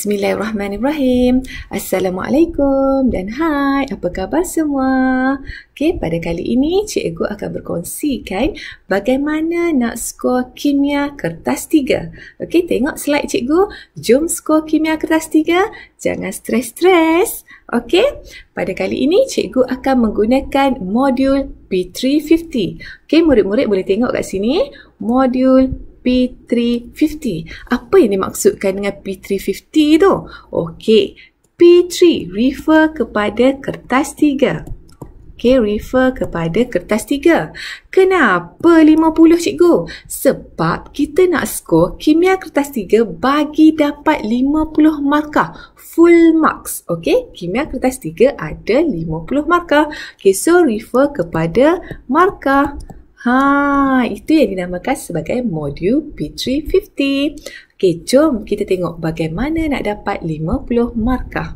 Bismillahirrahmanirrahim. Assalamualaikum dan hai, apa khabar semua? Okey, pada kali ini cikgu akan berkongsikan bagaimana nak skor kimia kertas 3. Okey, tengok slide cikgu. Jom skor kimia kertas 3. Jangan stres-stres. Okey, pada kali ini cikgu akan menggunakan modul P350. Okey, murid-murid boleh tengok kat sini. Modul P350. Apa yang dimaksudkan dengan P350 tu? Okey, P3 refer kepada kertas 3. Okey, refer kepada kertas 3. Kenapa 50 cikgu? Sebab kita nak skor kimia kertas 3 bagi dapat 50 markah. Full marks. Okey, kimia kertas 3 ada 50 markah. Okey, so refer kepada markah. Itu yang dinamakan sebagai modul P350. Okey, jom kita tengok bagaimana nak dapat 50 markah.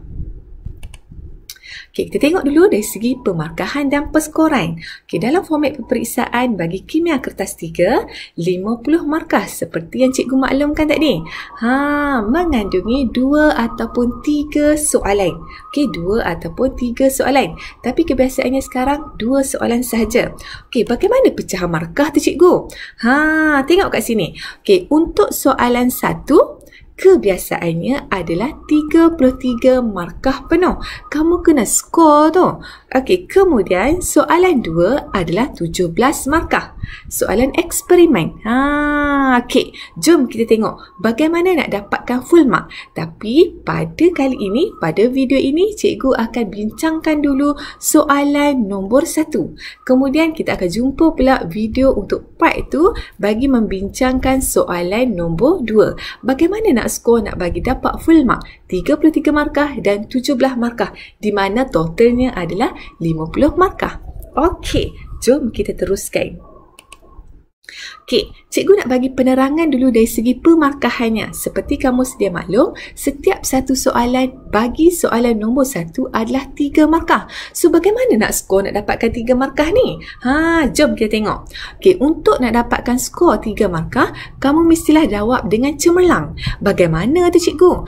Okey, kita tengok dulu dari segi pemarkahan dan perskoran. Okey, dalam format peperiksaan bagi kimia kertas 3, 50 markah seperti yang cikgu maklumkan tadi. Mengandungi 2 ataupun 3 soalan. Okey, 2 ataupun 3 soalan. Tapi kebiasaannya sekarang 2 soalan sahaja. Okey, bagaimana pecahan markah tu cikgu? Tengok kat sini. Okey, untuk soalan 1, kebiasaannya adalah 33 markah penuh. Kamu kena skor tu. Okey, kemudian soalan 2 adalah 17 markah. Soalan eksperimen. Okey, jom kita tengok bagaimana nak dapatkan full mark. Tapi pada kali ini, pada video ini, cikgu akan bincangkan dulu soalan nombor 1. Kemudian kita akan jumpa pula video untuk part itu bagi membincangkan soalan nombor 2. Bagaimana nak skor nak bagi dapat full mark 33 markah dan 17 markah di mana totalnya adalah 50 markah. Okey, jom kita teruskan. Okey, cikgu nak bagi penerangan dulu dari segi pemarkahannya. Seperti kamu sedia maklum, setiap satu soalan bagi soalan nombor 1 adalah 3 markah. So, bagaimana nak skor nak dapatkan 3 markah ni? Jom kita tengok. Okey, untuk nak dapatkan skor 3 markah, kamu mestilah jawab dengan cemerlang. Bagaimana tu cikgu?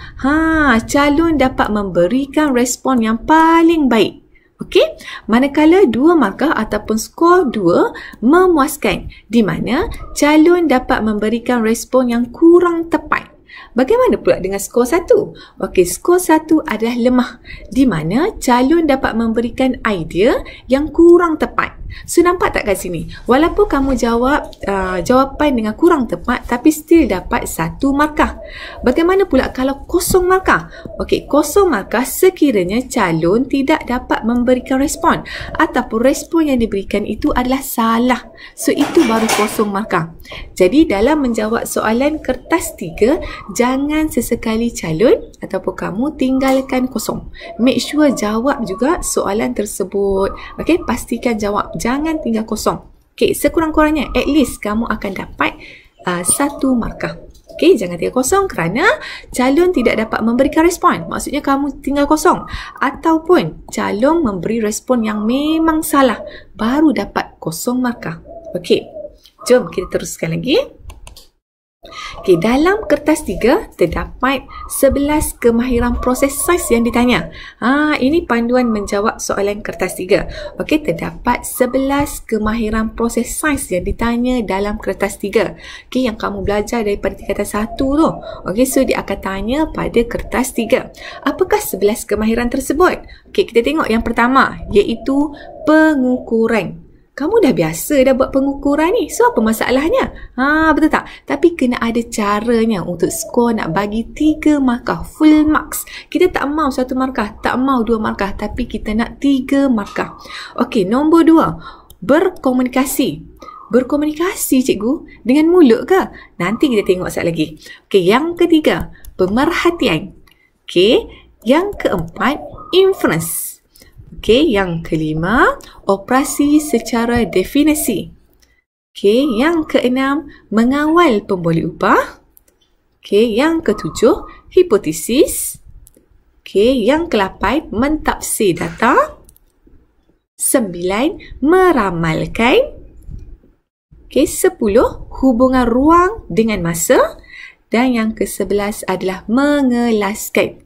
Calon dapat memberikan respon yang paling baik. Okey, manakala 2 markah ataupun skor 2 memuaskan, di mana calon dapat memberikan respon yang kurang tepat. Bagaimana pula dengan skor 1? Okey, skor 1 adalah lemah, di mana calon dapat memberikan idea yang kurang tepat. So, nampak tak kat sini? Walaupun kamu jawab jawapan dengan kurang tepat, tapi still dapat 1 markah. Bagaimana pula kalau kosong markah? Okey, kosong markah sekiranya calon tidak dapat memberikan respon ataupun respon yang diberikan itu adalah salah. So, itu baru kosong markah. Jadi, dalam menjawab soalan kertas 3, jangan sesekali calon ataupun kamu tinggalkan kosong. Make sure jawab juga soalan tersebut. Okey, pastikan jawab. Jangan tinggal kosong. Okey, sekurang-kurangnya at least kamu akan dapat 1 markah. Okey, jangan tinggal kosong kerana calon tidak dapat memberikan respon. Maksudnya kamu tinggal kosong. Ataupun calon memberi respon yang memang salah. Baru dapat kosong markah. Okey, jom kita teruskan lagi. Okey, dalam kertas 3 terdapat 11 kemahiran proses saiz yang ditanya. Ini panduan menjawab soalan kertas 3. Okey, terdapat 11 kemahiran proses saiz yang ditanya dalam kertas 3. Okey, yang kamu belajar daripada tingkatan 1 tu. Okey, so dia akan tanya pada kertas 3. Apakah 11 kemahiran tersebut? Okey, kita tengok yang pertama, iaitu pengukuran. Kamu dah biasa dah buat pengukuran ni. So, apa masalahnya? Betul tak? Tapi kena ada caranya untuk skor nak bagi 3 markah. Full marks. Kita tak mau 1 markah. Tak mau 2 markah. Tapi kita nak 3 markah. Okey, nombor 2. Berkomunikasi. Berkomunikasi, cikgu? Dengan mulut ke? Nanti kita tengok sekejap lagi. Okey, yang ketiga. Pemerhatian. Okey, yang keempat. Inference. Okey, yang kelima, operasi secara definisi. Okey, yang keenam, mengawal pemboleh upah. Okey, yang ketujuh, hipotesis. Okey, yang ke-8, mentafsir data. 9, meramalkan. Okey, 10, hubungan ruang dengan masa. dan yang ke-11 adalah mengelaskan.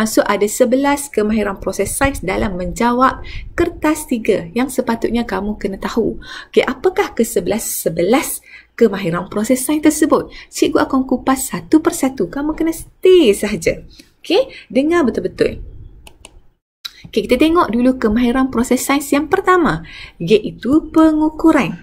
So ada 11 kemahiran proses sains dalam menjawab kertas 3 yang sepatutnya kamu kena tahu. Okey, apakah ke-11 kemahiran proses sains tersebut? Cikgu akan kupas satu persatu. Kamu kena stay sahaja. Okey, dengar betul-betul. Okey, kita tengok dulu kemahiran proses sains yang pertama, iaitu pengukuran.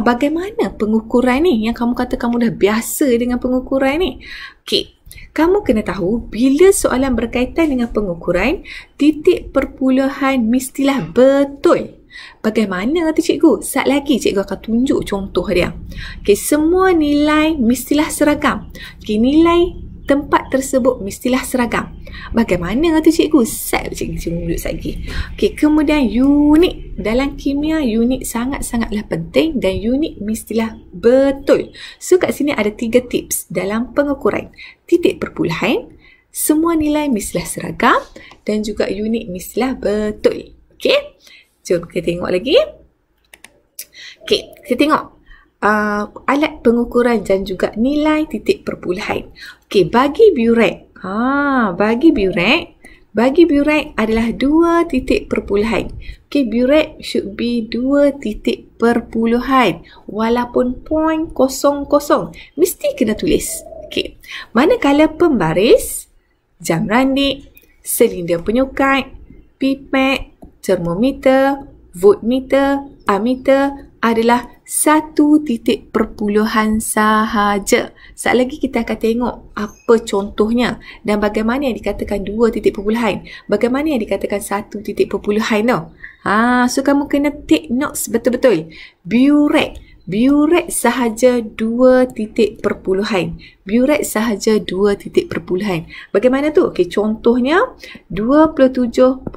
Bagaimana pengukuran ni? Yang kamu kata kamu dah biasa dengan pengukuran ni. Okey, kamu kena tahu bila soalan berkaitan dengan pengukuran, titik perpuluhan mestilah betul. Bagaimana kata cikgu? Sat lagi cikgu akan tunjuk contoh dia. Okey, semua nilai mestilah seragam. Okey, nilai tempat tersebut mestilah seragam. Bagaimana kata cikgu? Sat cikgu tunjuk lagi. Okey, kemudian unit. Dalam kimia, unit sangat-sangatlah penting dan unit mestilah betul. So kat sini ada 3 tips dalam pengukuran. Titik perpuluhan, semua nilai mestilah seragam dan juga unit mestilah betul. Okey, jom kita tengok lagi. Okey, kita tengok alat pengukuran dan juga nilai titik perpuluhan. Okey, bagi burette. Bagi burette adalah 2 titik perpuluhan. Okey, burette should be 2 titik perpuluhan. Walaupun 0.00 mesti kena tulis. Okey, manakala pembaris, jam randik, silinder penyukat, pipet, termometer, voltmeter, ammeter adalah 1 titik perpuluhan sahaja. Sekejap lagi kita akan tengok apa contohnya dan bagaimana yang dikatakan 2 titik perpuluhan. Bagaimana yang dikatakan 1 titik perpuluhan tu. So kamu kena take notes betul-betul. Burette sahaja 2 titik perpuluhan. Burette sahaja 2 titik perpuluhan. Bagaimana tu? Okey, contohnya 27.00.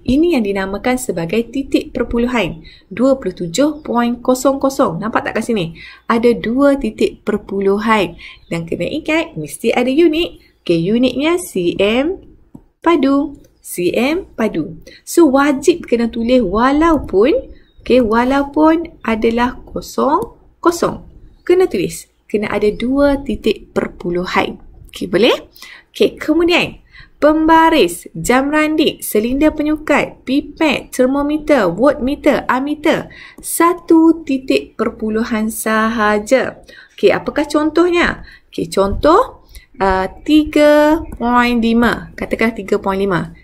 Ini yang dinamakan sebagai titik perpuluhan. 27.00. Nampak tak kat sini? Ada 2 titik perpuluhan. Dan kena ingat, mesti ada unit. Okey, unitnya cm padu. cm padu. So, wajib kena tulis walaupun adalah 00. Kena tulis. Kena ada 2 titik perpuluhan. Okey, boleh? Okey, kemudian pembaris, jam randik, silinder penyukat, pipet, termometer, voltmeter, ammeter. 1 titik perpuluhan sahaja. Okey, apakah contohnya? Okey, contoh 3.5. Katakanlah 3.5.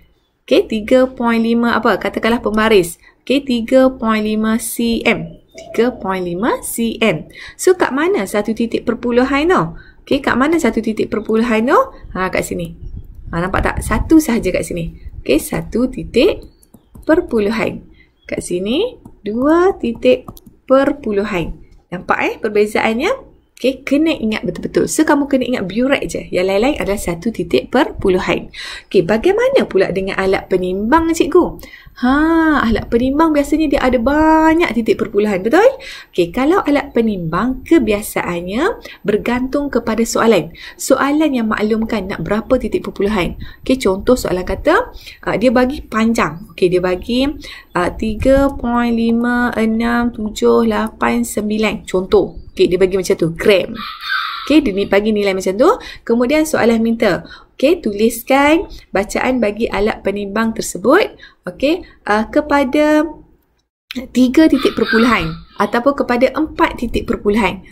Okey, 3.5 apa? Katakanlah pembaris. Okey, 3.5 cm. 3.5 cm. So, kat mana 1 titik perpuluhan tu? Okey, kat mana 1 titik perpuluhan tu? Kat sini. Nampak tak? 1 sahaja kat sini. Okey, 1 titik perpuluhan. Kat sini, 2 titik perpuluhan. Nampak perbezaannya? Okey, kena ingat betul-betul. So, kamu kena ingat burette je. Yang lain-lain adalah 1 titik perpuluhan. Okey, bagaimana pula dengan alat penimbang, cikgu? Alat penimbang biasanya dia ada banyak titik perpuluhan, betul? Okey, kalau alat penimbang kebiasaannya bergantung kepada soalan. Soalan yang maklumkan nak berapa titik perpuluhan. Okey, contoh soalan kata dia bagi panjang. Okey, dia bagi 3.5678.9. Contoh. Okey, dia bagi macam tu, gram. Okey, dia bagi nilai macam tu. Kemudian soalan minta, okey, tuliskan bacaan bagi alat penimbang tersebut, okey, kepada 3 titik perpuluhan ataupun kepada 4 titik perpuluhan.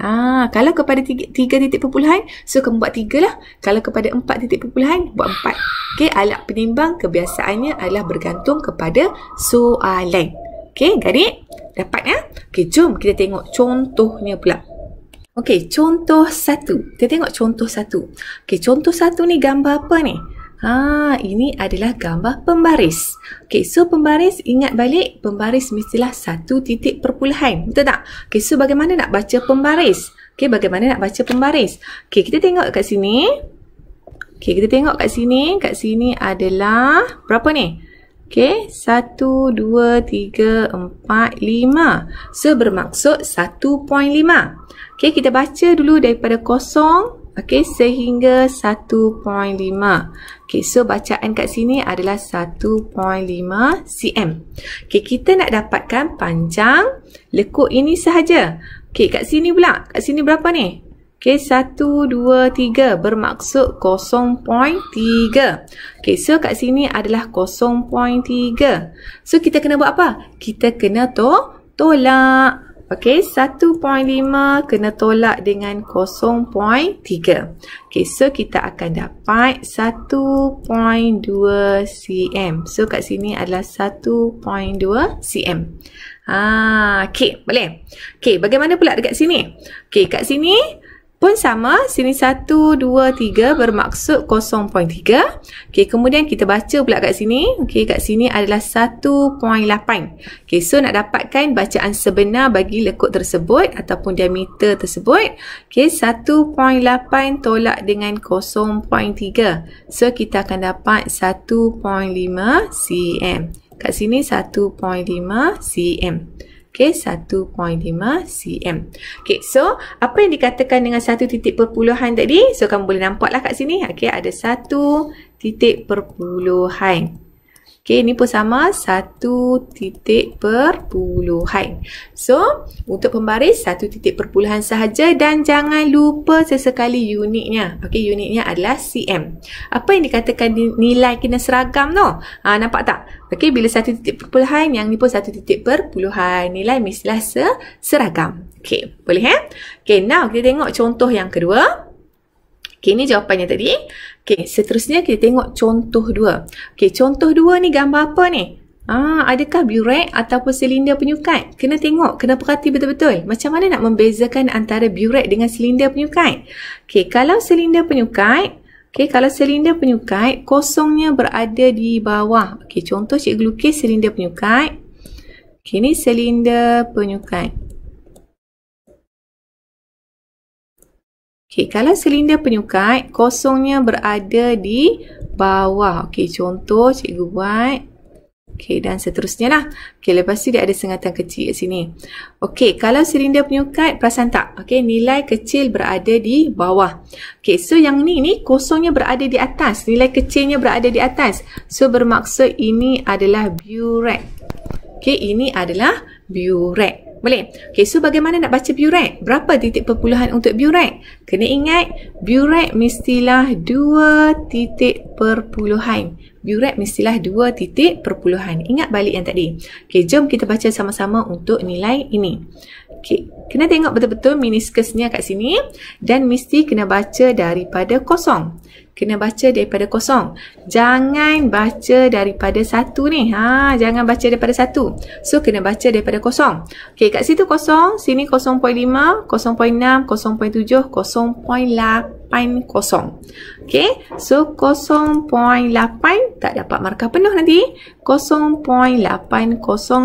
Kalau kepada 3 titik perpuluhan, so kamu buat 3 lah. Kalau kepada 4 titik perpuluhan, buat 4. Okey, alat penimbang kebiasaannya adalah bergantung kepada soalan. Okey, gadik? Dapat ya? Okey, jom kita tengok contohnya pula. Okey, contoh 1. Kita tengok contoh 1. Okey, contoh 1 ni gambar apa ni? Ini adalah gambar pembaris. Okey, so pembaris, ingat balik, pembaris mestilah 1 titik perpuluhan. Betul tak? Okey, so bagaimana nak baca pembaris? Okey, bagaimana nak baca pembaris? Okey, kita tengok kat sini. Okey, kita tengok kat sini. Kat sini adalah berapa ni? Okey, 1, 2, 3, 4, 5. So, bermaksud 1.5. Okey, kita baca dulu daripada 0, okey, sehingga 1.5. Okey, so bacaan kat sini adalah 1.5 cm. Okey, kita nak dapatkan panjang lekuk ini sahaja. Okey, kat sini pula. Kat sini berapa ni? Okey, 1, 2, 3 bermaksud 0.3. Okey, so kat sini adalah 0.3. So kita kena buat apa? Kita kena tolak. Okey, 1.5 kena tolak dengan 0.3. Okey, so kita akan dapat 1.2 cm. So kat sini adalah 1.2 cm. Okey, boleh. Okey, bagaimana pula dekat sini? Okey, kat sini pun sama, sini 1, 2, 3 bermaksud 0.3. Okey, kemudian kita baca pula kat sini. Okey, kat sini adalah 1.8. Okey, so nak dapatkan bacaan sebenar bagi lekuk tersebut ataupun diameter tersebut. Okey, 1.8 tolak dengan 0.3. So, kita akan dapat 1.5 cm. Kat sini 1.5 cm. Okey, 1.5 cm. Okey, so apa yang dikatakan dengan satu titik perpuluhan tadi? So, kamu boleh nampaklah kat sini. Okey, ada satu titik perpuluhan. Okey, ini pun sama, satu titik perpuluhan. So, untuk pembaris, satu titik perpuluhan sahaja dan jangan lupa sesekali unitnya. Okey, unitnya adalah cm. Apa yang dikatakan nilai kena seragam tu? Nampak tak? Okey, bila satu titik perpuluhan, yang ni pun satu titik perpuluhan. Nilai mestilah seragam. Okey, boleh Okey, now kita tengok contoh yang kedua. Okey, ini jawapannya tadi. Okey, seterusnya kita tengok contoh 2. Okey, contoh 2 ni gambar apa ni? Adakah burek ataupun silinder penyukat? Kena tengok, kena perhati betul-betul. Macam mana nak membezakan antara burek dengan silinder penyukat? Okey, kalau silinder penyukat, kosongnya berada di bawah. Okey, contoh cikgu lukis silinder penyukat. Okey, ni silinder penyukat. Okey, kalau silinder penyukat, kosongnya berada di bawah. Okey, contoh cikgu buat. Okey, dan seterusnya lah. Okey, lepas tu dia ada sengatan kecil kat sini. Okey, kalau silinder penyukat, perasan tak? Okey, nilai kecil berada di bawah. Okey, so yang ni kosongnya berada di atas. Nilai kecilnya berada di atas. So, bermaksud ini adalah burek. Okey, ini adalah burek. Boleh? Okey, so bagaimana nak baca burek? Berapa titik perpuluhan untuk burek? Kena ingat, burek mestilah 2 titik perpuluhan. Burek mestilah 2 titik perpuluhan. Ingat balik yang tadi. Okey, jom kita baca sama-sama untuk nilai ini. Okey, kena tengok betul-betul meniskusnya kat sini dan mesti kena baca daripada kosong. Kena baca daripada kosong. Jangan baca daripada satu ni. Jangan baca daripada satu. So, kena baca daripada kosong. Okey, kat situ kosong. Sini 0.5, 0.6, 0.7, 0.80. Okey, so 0.8 tak dapat markah penuh nanti. 0.80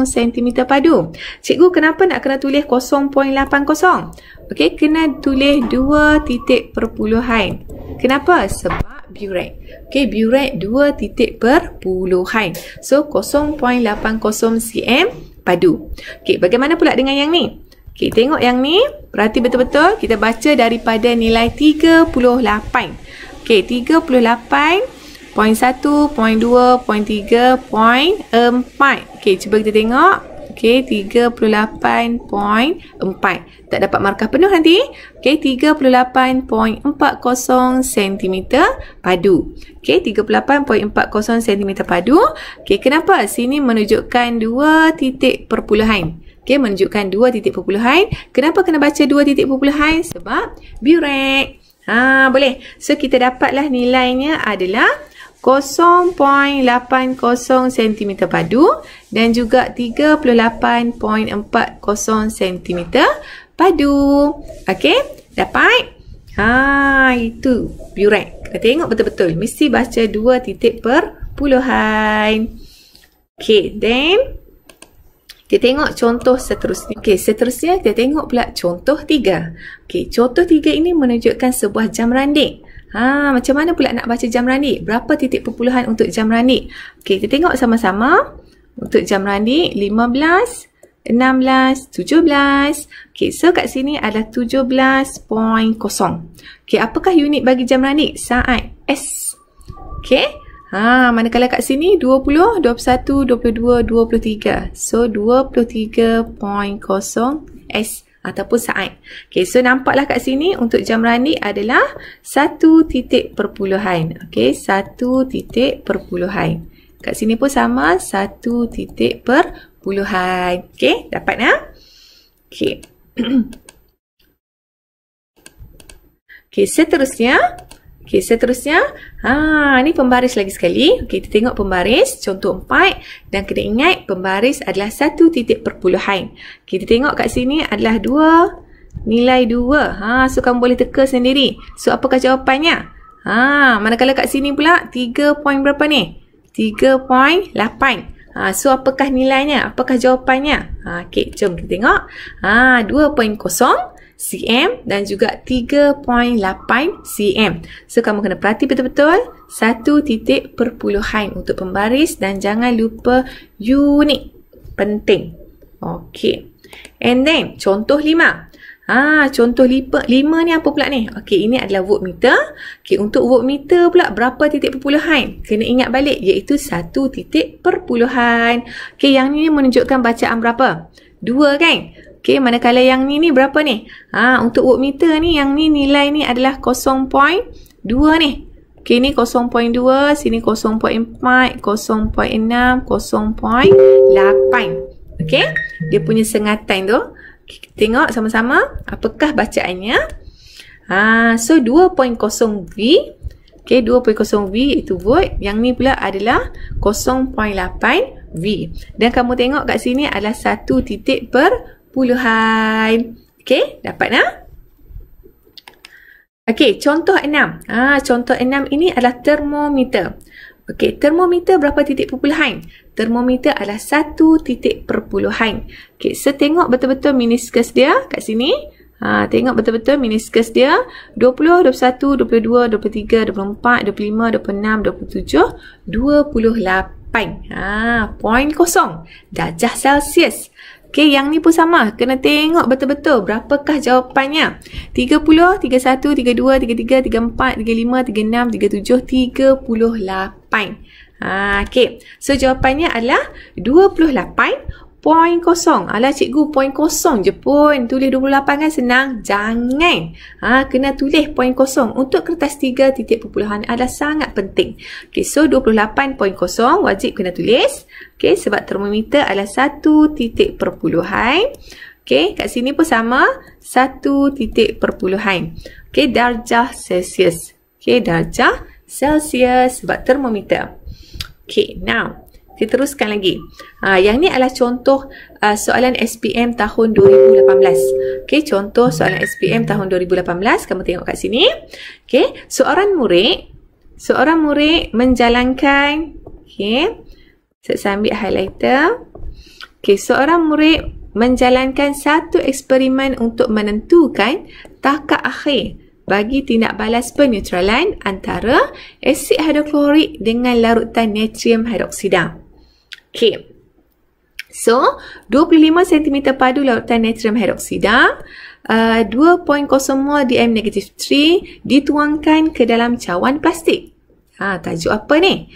cm padu. Cikgu kenapa nak kena tulis 0.80? Okey, kena tulis 2 titik perpuluhan. Kenapa? Sebab burek. Okey, burek 2 titik perpuluhan. So, 0.80 cm padu. Okey, bagaimana pula dengan yang ni? Okey, tengok yang ni. Perhati betul-betul. Kita baca daripada nilai 38. Okey, 38. 0.1, 0.2, 0.3, 0.4. Okey, cuba kita tengok. Okey, 38.4. Tak dapat markah penuh nanti. Okey, 38.40 cm padu. Okey, 38.40 cm padu. Okey, kenapa? Sini menunjukkan 2 titik perpuluhan. Okey, menunjukkan 2 titik perpuluhan. Kenapa kena baca 2 titik perpuluhan? Sebab burek. Boleh. So, kita dapatlah nilainya adalah 0.80 cm padu dan juga 38.40 cm padu. Okey, dapat? Itu burek. Kita tengok betul-betul. Mesti baca 2 titik perpuluhan. Okey, then kita tengok contoh seterusnya. Okey, seterusnya kita tengok pula contoh 3. Okey, contoh 3 ini menunjukkan sebuah jam randik. Macam mana pula nak baca jam randik? Berapa titik perpuluhan untuk jam randik? Okey, kita tengok sama-sama. Untuk jam randik 15, 16, 17. Okey, so kat sini adalah 17.0. Okey, apakah unit bagi jam randik? Saat S. Okey. Manakala kat sini 20, 21, 22, 23. So, 23.0 S. ataupun saat. Okey, so nampaklah kat sini untuk jam randik adalah 1 titik perpuluhan. Okey, 1 titik perpuluhan. Kat sini pun sama, 1 titik perpuluhan. Okey, dapat tak? Okey. Okey, seterusnya. Ni pembaris lagi sekali. Okey, kita tengok pembaris. Contoh 4. Dan kena ingat, pembaris adalah 1 titik perpuluhan. Kita tengok kat sini adalah 2, nilai 2. So, kamu boleh teka sendiri. So, apakah jawapannya? Manakala kat sini pula, 3 point berapa ni? 3.8. So, apakah nilainya? Apakah jawapannya? Okey, jom kita tengok. 2.0 cm dan juga 3.8 cm. So, kamu kena perhati betul-betul 1 titik perpuluhan untuk pembaris dan jangan lupa unit. Penting. Okey. And then, contoh 5. Contoh 5 ni apa pula ni? Okey, ini adalah voltmeter. Okey, untuk voltmeter pula berapa titik perpuluhan? Kena ingat balik, iaitu 1 titik perpuluhan. Okey, yang ni menunjukkan bacaan berapa? 2 kan? Okey, manakala yang ni berapa ni? Untuk voltmeter ni, yang ni nilai ni adalah 0.2 ni. Okey, ni 0.2, sini 0.4, 0.6, 0.8. Okey, dia punya sengatan tu. Kita tengok sama-sama apakah bacaannya. So 2.0V. Okey, 2.0V itu volt. Yang ni pula adalah 0.8V. Dan kamu tengok kat sini adalah 1 titik perpuluhan. Okey, dapat tak? Okey, contoh 6. Contoh 6 ini adalah termometer. Okey, termometer berapa titik perpuluhan? Termometer adalah 1 titik perpuluhan. Okey, so tengok betul-betul meniskus dia kat sini. Tengok betul-betul meniskus dia 20, 21, 22, 23, 24, 25, 26, 27, 28. 0.0 darjah Celsius. Okey, yang ni pun sama. Kena tengok betul-betul berapakah jawapannya. 30, 31, 32, 33, 34, 35, 36, 37, 38. Okey. So, jawapannya adalah 28.0. Alah, cikgu 0.0 je pun. Tulis 28 kan senang. Jangan. Kena tulis 0.0. Untuk kertas 3 titik perpuluhan adalah sangat penting. Okey, so 28.0 wajib kena tulis. Okey, sebab termometer adalah 1 titik perpuluhan. Okey, kat sini pun sama. 1 titik perpuluhan. Okey, darjah Celsius. Okey, darjah Celsius sebab termometer. Okey, now kita teruskan lagi. Yang ni adalah contoh soalan SPM tahun 2018. Okey, contoh soalan SPM tahun 2018. Kamu tengok kat sini. Okey, seorang murid menjalankan, okey, saya ambil highlighter. Okey, seorang murid menjalankan satu eksperimen untuk menentukan takat akhir bagi tindak balas peneutralan antara asid hidroklorik dengan larutan natrium hidroksida. Okey. So, 25 cm padu larutan natrium hidroksida, 2.0 mol DM-3 dituangkan ke dalam cawan plastik. Tajuk apa ni?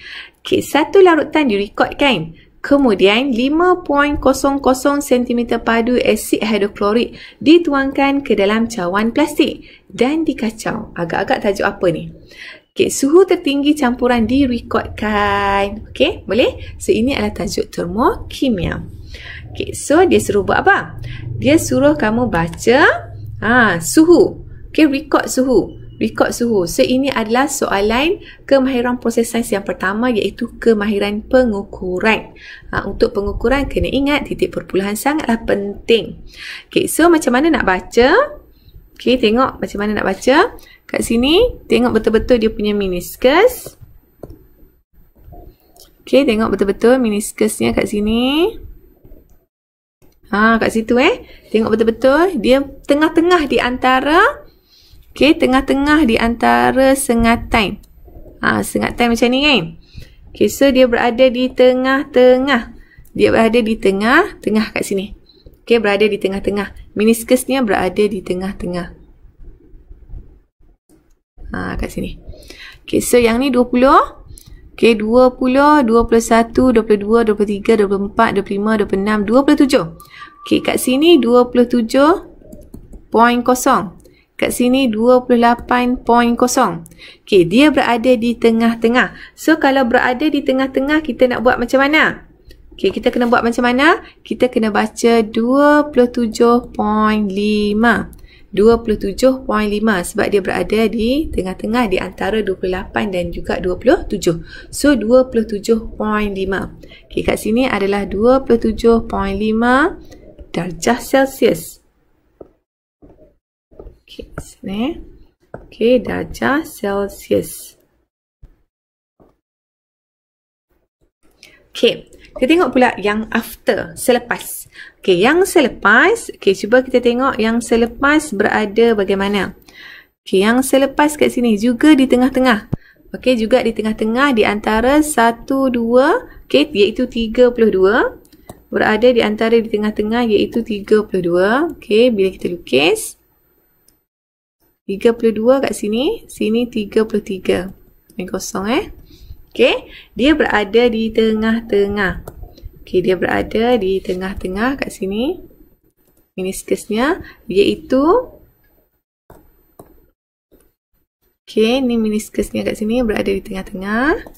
Okey, satu larutan direkodkan. Kemudian 5.00 cm padu asid hidroklorik dituangkan ke dalam cawan plastik dan dikacau. Agak-agak tajuk apa ni? Okey, suhu tertinggi campuran direkodkan. Okey, boleh? So, ini adalah tajuk termokimia. Okey, so dia suruh buat apa? Dia suruh kamu baca suhu. Okey, record suhu. Record suhu. So, ini adalah soalan kemahiran proses sains yang pertama, iaitu kemahiran pengukuran. Untuk pengukuran, kena ingat titik perpuluhan sangatlah penting. Okay, so macam mana nak baca? Okay, tengok macam mana nak baca. Kat sini, tengok betul-betul dia punya meniskus. Okay, tengok betul-betul meniskusnya kat sini. Kat situ Tengok betul-betul. Dia tengah-tengah di antara, okey, tengah-tengah di antara sengatan. Sengatan macam ni kan. Okey, so dia berada di tengah-tengah. Dia berada di tengah-tengah kat sini. Okey, berada di tengah-tengah. Meniskusnya berada di tengah-tengah. Kat sini. Okey, so yang ni 20. Okey, 20, 21, 22, 23, 24, 25, 26, 27. Okey, kat sini 27. Kat sini 28.0. Okey, dia berada di tengah-tengah. So, kalau berada di tengah-tengah, kita nak buat macam mana? Okey, kita kena buat macam mana? Kita kena baca 27.5. 27.5 sebab dia berada di tengah-tengah di antara 28 dan juga 27. So, 27.5. Okey, kat sini adalah 27.5 darjah Celsius. Okey, sini. Okey, darjah Celsius. Okey, kita tengok pula yang after, selepas. Okey, yang selepas, okey, cuba kita tengok yang selepas berada bagaimana. Okey, yang selepas kat sini juga di tengah-tengah. Okey, juga di tengah-tengah di antara 1, 2, okey, iaitu 32. Berada di antara di tengah-tengah iaitu 32. Okey, bila kita lukis 32 kat sini, sini 33. Yang kosong Okey, dia berada di tengah-tengah. Okey, dia berada di tengah-tengah kat sini. Meniskusnya iaitu okey, ni meniskusnya kat sini berada di tengah-tengah.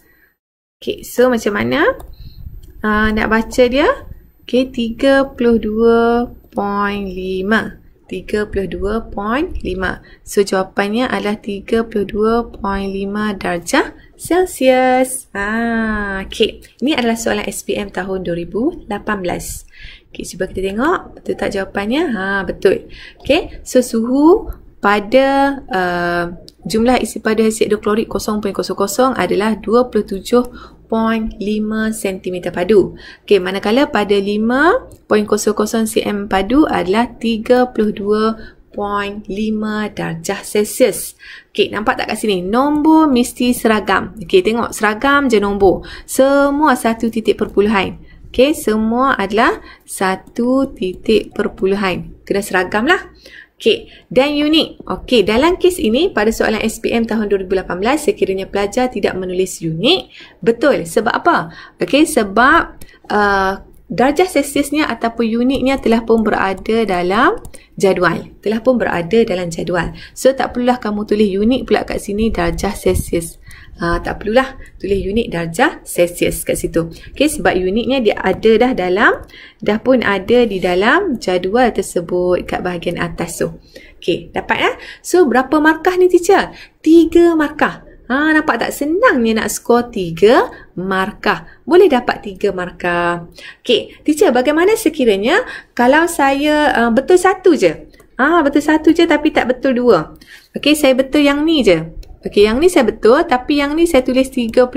Okey, so macam mana nak baca dia? Okey, 32.5. 32.5. So, jawapannya adalah 32.5 darjah Celsius. Okey. Ini adalah soalan SPM tahun 2018. Okey, cuba kita tengok. Betul tak jawapannya? Betul. Okey. So, suhu pada jumlah isi pada asid hidroklorik 0.00 adalah 27.5 cm padu. Okey, manakala pada 5.00 cm padu adalah 32.5 darjah Celsius. Okey, nampak tak kat sini? Nombor mesti seragam. Okey, tengok seragam je nombor. Semua 1 titik perpuluhan. Okey, semua adalah 1 titik perpuluhan. Kena seragam lah. Okey, dan unik. Okey, dalam kes ini pada soalan SPM tahun 2018 sekiranya pelajar tidak menulis unik, betul. Sebab apa? Okey, sebab darjah Celsiusnya ataupun unitnya telah pun berada dalam jadual. Telah pun berada dalam jadual. So, tak perlulah kamu tulis unit pula kat sini darjah Celsius. Tak perlulah tulis unit darjah Celsius kat situ. Okey, sebab unitnya dia ada dah pun ada di dalam jadual tersebut kat bahagian atas tu. Okey, dapat So, berapa markah ni teacher? 3 markah. Nampak tak? Senangnya nak skor 3 markah. Boleh dapat 3 markah. Okey, teacher, bagaimana sekiranya kalau saya betul 1 je? Betul 1 je tapi tak betul 2. Okey, saya betul yang ni je. Okey, yang ni saya betul tapi yang ni saya tulis 32.0.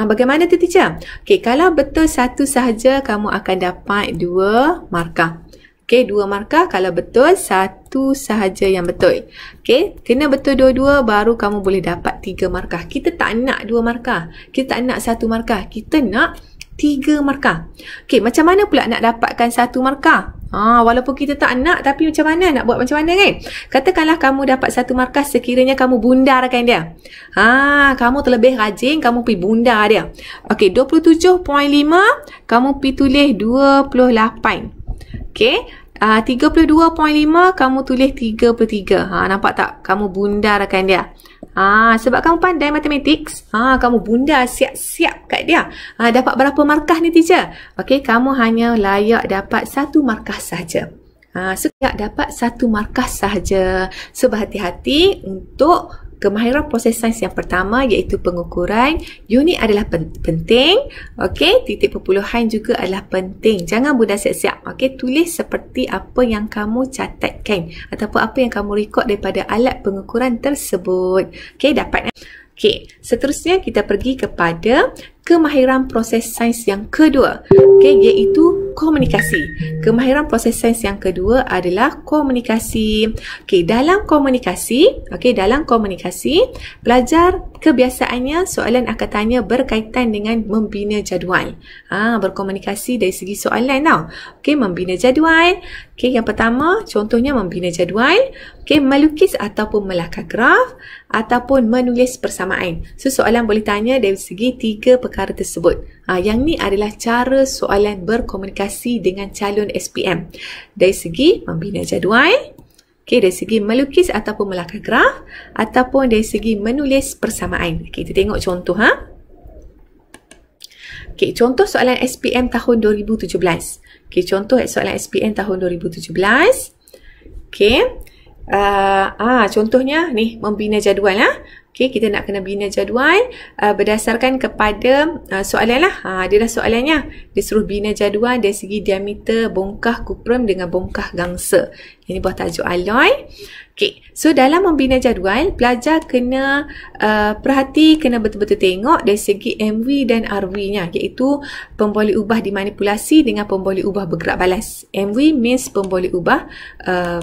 Bagaimana tu teacher? Okey, kalau betul 1 sahaja kamu akan dapat 2 markah. Okey, 2 markah kalau betul 1 sahaja yang betul. Okey, kena betul dua-dua baru kamu boleh dapat 3 markah. Kita tak nak 2 markah. Kita tak nak 1 markah. Kita nak 3 markah. Okey, macam mana pula nak dapatkan 1 markah? Walaupun kita tak nak, tapi macam mana? Nak buat macam mana kan? Katakanlah kamu dapat 1 markah sekiranya kamu bundarkan dia. Kamu terlebih rajin, kamu pergi bundar dia. Okey, 27.5 kamu pergi tulis 28. Okey, 32.5 kamu tulis 33. Nampak tak? Kamu bundarkan dia. Sebab kamu pandai matematik, kamu bundar siap-siap kat dia. Dapat berapa markah ni teacher? Okey, kamu hanya layak dapat 1 markah sahaja. So, layak dapat 1 markah sahaja. So, berhati-hati untuk kemahiran proses sains yang pertama iaitu pengukuran. Unit adalah penting. Okey, titik perpuluhan juga adalah penting. Jangan mudah siap-siap. Okey, tulis seperti apa yang kamu catatkan ataupun apa yang kamu rekod daripada alat pengukuran tersebut. Okey, dapat. Okey, seterusnya kita pergi kepada kemahiran proses sains yang kedua. Okey, iaitu komunikasi. Kemahiran proses sains yang kedua adalah komunikasi. Okey, dalam komunikasi, pelajar kebiasaannya soalan akan tanya berkaitan dengan membina jadual. Berkomunikasi dari segi soalan tau. Okey, membina jadual. Okey, yang pertama contohnya membina jadual. Okey, melukis ataupun melakar graf ataupun menulis persamaan. So, soalan boleh tanya dari segi 3 perkara perkara tersebut. Yang ni adalah cara soalan berkomunikasi dengan calon SPM. Dari segi membina jadual, dari segi melukis ataupun melakar graf, ataupun dari segi menulis persamaan. Kita tengok contoh. Contoh soalan SPM tahun 2017. Contoh soalan SPM tahun 2017. Contohnya ni membina jadual. Kita nak kena bina jadual berdasarkan kepada soalan lah. Dia dah soalannya. Dia suruh bina jadual dari segi diameter bongkah kuprum dengan bongkah gangsa. Ini buah tajuk alloy. So dalam membina jadual, pelajar kena perhati, kena betul-betul tengok dari segi MV dan RV-nya, iaitu pemboleh ubah dimanipulasi dengan pemboleh ubah bergerak balas. MV means pemboleh ubah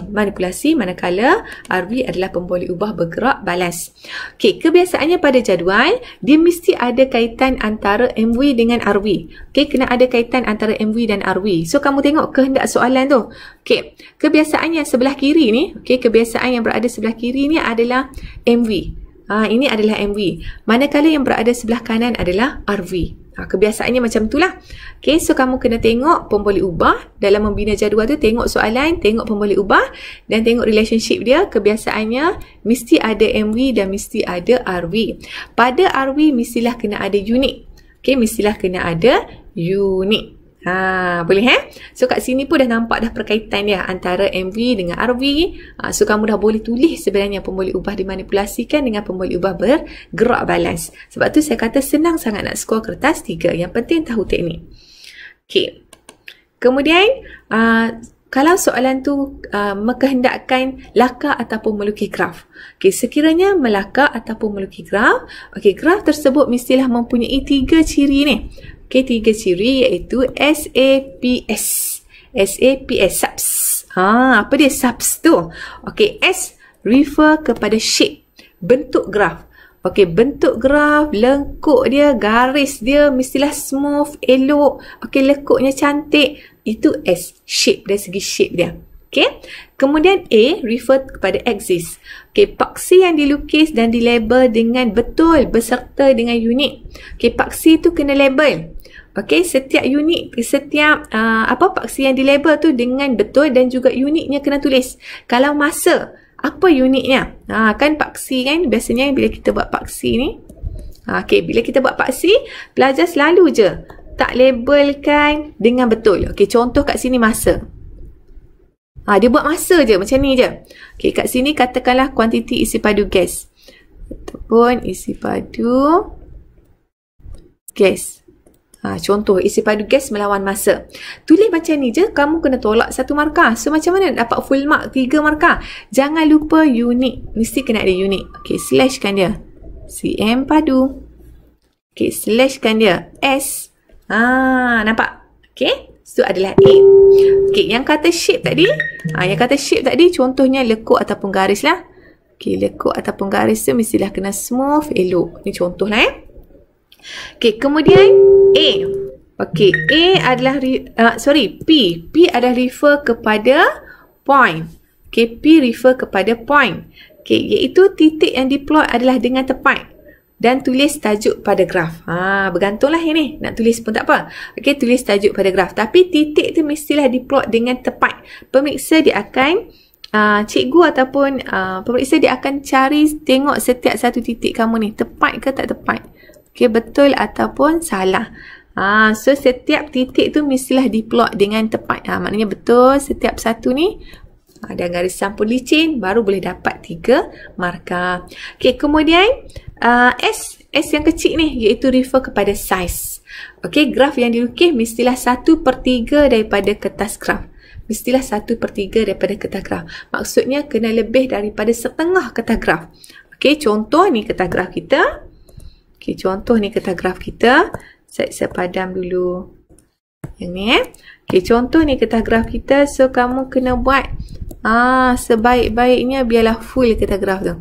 manipulasi, manakala RV adalah pemboleh ubah bergerak balas. Kebiasaannya pada jadual, dia mesti ada kaitan antara MV dengan RV. Kena ada kaitan antara MV dan RV. So kamu tengok kehendak soalan tu. Kebiasaannya sebelah kiri ni, kebiasaan yang berada sebelah kiri ni adalah MV. Ini adalah MV. Manakala yang berada sebelah kanan adalah RV. Kebiasaannya macam itulah. So kamu kena tengok pemboleh ubah dalam membina jadual tu, tengok soalan, tengok pemboleh ubah dan tengok relationship dia. Kebiasaannya mesti ada MV dan mesti ada RV. Pada RV mestilah kena ada unit. Mestilah kena ada unit. Boleh So kat sini pun dah nampak dah perkaitan dia antara MV dengan RV. So kamu dah boleh tulis sebenarnya pemboleh ubah dimanipulasikan dengan pemboleh ubah bergerak balas. Sebab tu saya kata senang sangat nak skor kertas 3. Yang penting tahu teknik. Kemudian kalau soalan tu mengkehendakkan lakar ataupun melukis graf. Sekiranya melakar ataupun melukis graf, graf tersebut mestilah mempunyai 3 ciri ni. 3 ciri iaitu SAPS. SAPS, subs. Apa dia subs tu? S refer kepada shape, bentuk graf. Bentuk graf, lengkuk dia, garis dia mestilah smooth, elok. Lekuknya cantik. Itu S, shape, dari segi shape dia. Kemudian A refer kepada axis. Paksi yang dilukis dan dilabel dengan betul beserta dengan unit. Paksi tu kena label. Setiap unit, setiap paksi yang dilabel tu dengan betul dan juga unitnya kena tulis. Kalau masa, apa unitnya? Kan paksi kan, biasanya bila kita buat paksi ni. Bila kita buat paksi, pelajar selalu je tak labelkan dengan betul. Contoh kat sini masa. Dia buat masa je macam ni je. Kat sini katakanlah kuantiti isi padu gas. Ataupun isi padu gas. Contoh isi padu gas melawan masa. Tulis macam ni je, kamu kena tolak 1 markah. So macam mana nak dapat full mark 3 markah? Jangan lupa unit. Mesti kena ada unit. Slashkan dia. CM padu. Slashkan dia. S. Nampak? So adalah A. Yang kata shape tadi, contohnya lekuk ataupun garis lah. Lekuk ataupun garis tu mestilah kena smooth, elok. Ni contoh lah kemudian A. A adalah P. P adalah refer kepada point. P refer kepada point. Iaitu titik yang diplot adalah dengan tepat. Dan tulis tajuk pada graf. Bergantunglah ini. Nak tulis pun tak apa. Tulis tajuk pada graf. Tapi titik tu mestilah diplot dengan tepat. Pemeriksa dia akan cikgu ataupun pemeriksa dia akan cari, tengok setiap satu titik kamu ni tepat ke tak tepat. Betul ataupun salah. So setiap titik tu mestilah diplot dengan tepat. Maknanya betul setiap satu ni. Dan garis sampul licin baru boleh dapat 3 markah. Kemudian S yang kecil ni iaitu refer kepada size. Graf yang dilukis mestilah 1/3 daripada kertas graf. Mestilah 1/3 daripada kertas graf. Maksudnya kena lebih daripada setengah kertas graf. Contoh ni kertas graf kita. Contoh ni kertas graf kita. Saya padam dulu yang ni contoh ni kertas graf kita. So kamu kena buat sebaik-baiknya biarlah full kertas graf tu.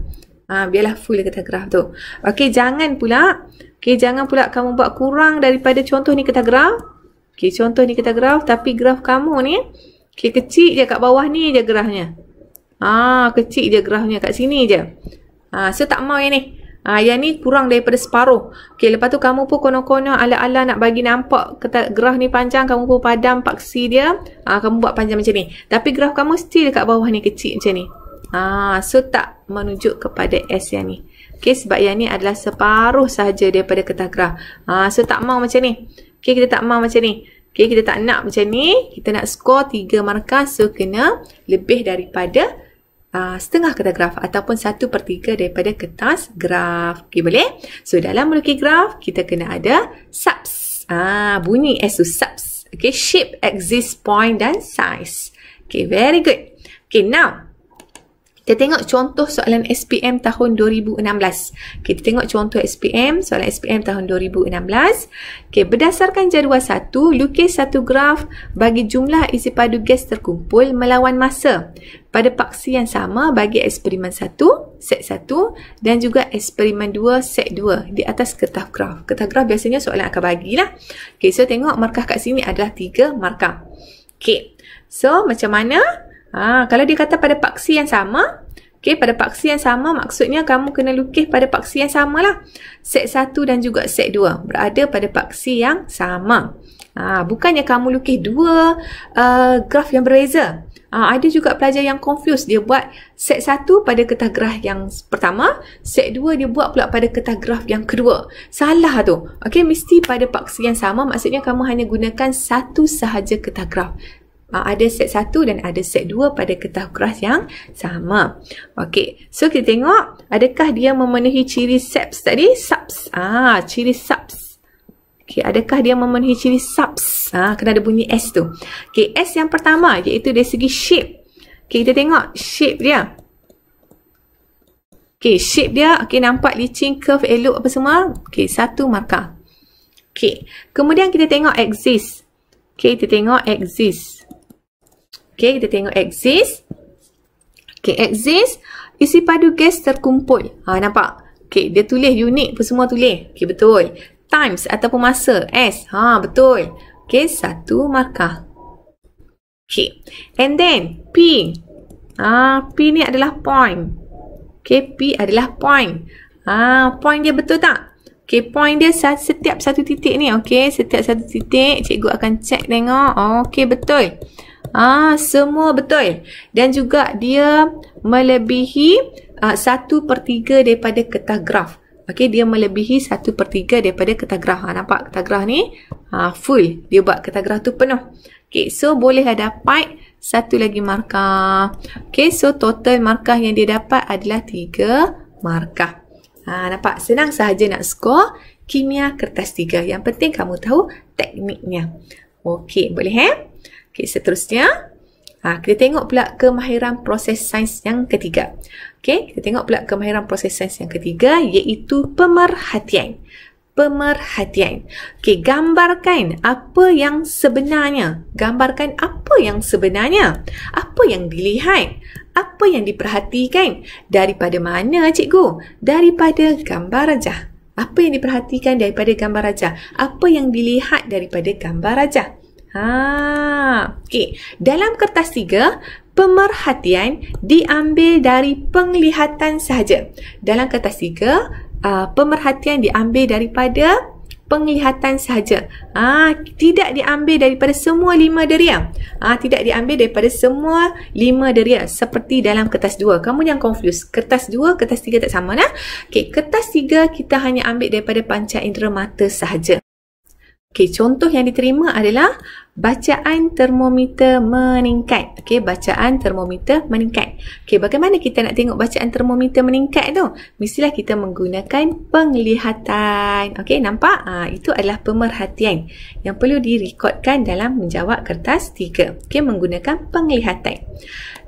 Biarlah full kertas graf tu. Jangan pula kamu buat kurang daripada contoh ni kertas graf. Contoh ni kertas graf tapi graf kamu ni kecil je kat bawah ni je grafnya. Kecil je grafnya kat sini je. So tak mau yang ni. Yang ni kurang daripada separuh. Okey, lepas tu kamu pun konon-konon ala-ala nak bagi nampak graf ni panjang, kamu pun padam paksi dia. Kamu buat panjang macam ni. Tapi graf kamu still dekat bawah ni kecil macam ni. So tak menunjuk kepada S yang ni. Okey, sebab yang ni adalah separuh sahaja daripada kertas graf. So tak mau macam ni. Okey, kita tak mau macam ni. Okey, kita tak nak macam ni. Kita nak skor 3 markah. So kena lebih daripada setengah kertas graf ataupun 1/3 daripada kertas graf. Okey, boleh? So dalam melukis graf kita kena ada subs. Bunyi S tu subs. Okey, shape, axis, point dan size. Okey, very good. Okey, now kita tengok contoh soalan SPM tahun 2016. Kita tengok contoh SPM, soalan SPM tahun 2016. Okey, berdasarkan jadual 1, lukis satu graf bagi jumlah isi padu gas terkumpul melawan masa pada paksi yang sama bagi eksperimen 1, set 1 dan juga eksperimen 2, set 2 di atas kertas graf. Kertas graf biasanya soalan akan bagilah. Okey, so tengok markah kat sini adalah 3 markah. Okey, so macam mana? Kalau dia kata pada paksi yang sama, okey, pada paksi yang sama maksudnya kamu kena lukis pada paksi yang sama lah. Set 1 dan juga set 2 berada pada paksi yang sama. Bukannya kamu lukis dua graf yang berbeza. Ada juga pelajar yang confused. Dia buat set 1 pada kertas graf yang pertama, set 2 dia buat pula pada kertas graf yang kedua. Salah tu. Okey, mesti pada paksi yang sama, maksudnya kamu hanya gunakan satu sahaja kertas graf. Ada set 1 dan ada set 2 pada kertas graf yang sama. Okey, so kita tengok adakah dia memenuhi ciri subs tadi? Subs. Ciri subs. Okey, adakah dia memenuhi ciri subs? Kena ada bunyi S tu. Okey, S yang pertama iaitu dari segi shape. Okey, kita tengok shape dia. Okey, shape dia okey, nampak licin, curve, elok apa semua. Okey, 1 markah. Okey, kemudian kita tengok axis. Okey, kita tengok axis. Okey, kita tengok axis. Okey, axis isi padu gas terkumpul. Nampak? Okey, dia tulis unit pun semua tulis. Okey, betul. Times ataupun masa S. Betul. Okey, 1 markah. Okey. And then P. P ni adalah point. Okey, P adalah point. Point dia betul tak? Okey, point dia setiap satu titik ni. Okey, setiap satu titik cikgu akan check tengok. Okey, betul. Semua betul. Dan juga dia melebihi 1/3 daripada kertas graf. Okey, dia melebihi 1/3 daripada kertas graf. Nampak kertas graf ni? Full. Dia buat kertas graf tu penuh. Okey, so bolehlah dapat satu lagi markah. Okey, so total markah yang dia dapat adalah 3 markah. Nampak? Senang sahaja nak skor kimia kertas 3. Yang penting kamu tahu tekniknya. Okey, boleh Okey, seterusnya kita tengok pula kemahiran proses sains yang ketiga. Okey, kita tengok pula kemahiran proses sains yang ketiga iaitu pemerhatian. Pemerhatian. Okey, gambarkan apa yang sebenarnya. Gambarkan apa yang sebenarnya. Apa yang dilihat. Apa yang diperhatikan. Daripada mana cikgu? Daripada gambar rajah. Apa yang diperhatikan daripada gambar rajah? Apa yang dilihat daripada gambar rajah? Okey. Dalam kertas 3, pemerhatian diambil dari penglihatan sahaja. Dalam kertas 3, pemerhatian diambil daripada penglihatan sahaja. Tidak diambil daripada semua 5 deria. Tidak diambil daripada semua 5 deria seperti dalam kertas 2. Kamu jangan confuse. Kertas 2, kertas 3 tak sama lah. Okey, kertas 3 kita hanya ambil daripada panca indera mata sahaja. Okey, contoh yang diterima adalah bacaan termometer meningkat. Okey, bacaan termometer meningkat. Okey, bagaimana kita nak tengok bacaan termometer meningkat tu? Mestilah kita menggunakan penglihatan. Okey, nampak? Itu adalah pemerhatian yang perlu direkodkan dalam menjawab kertas 3. Okey, menggunakan penglihatan.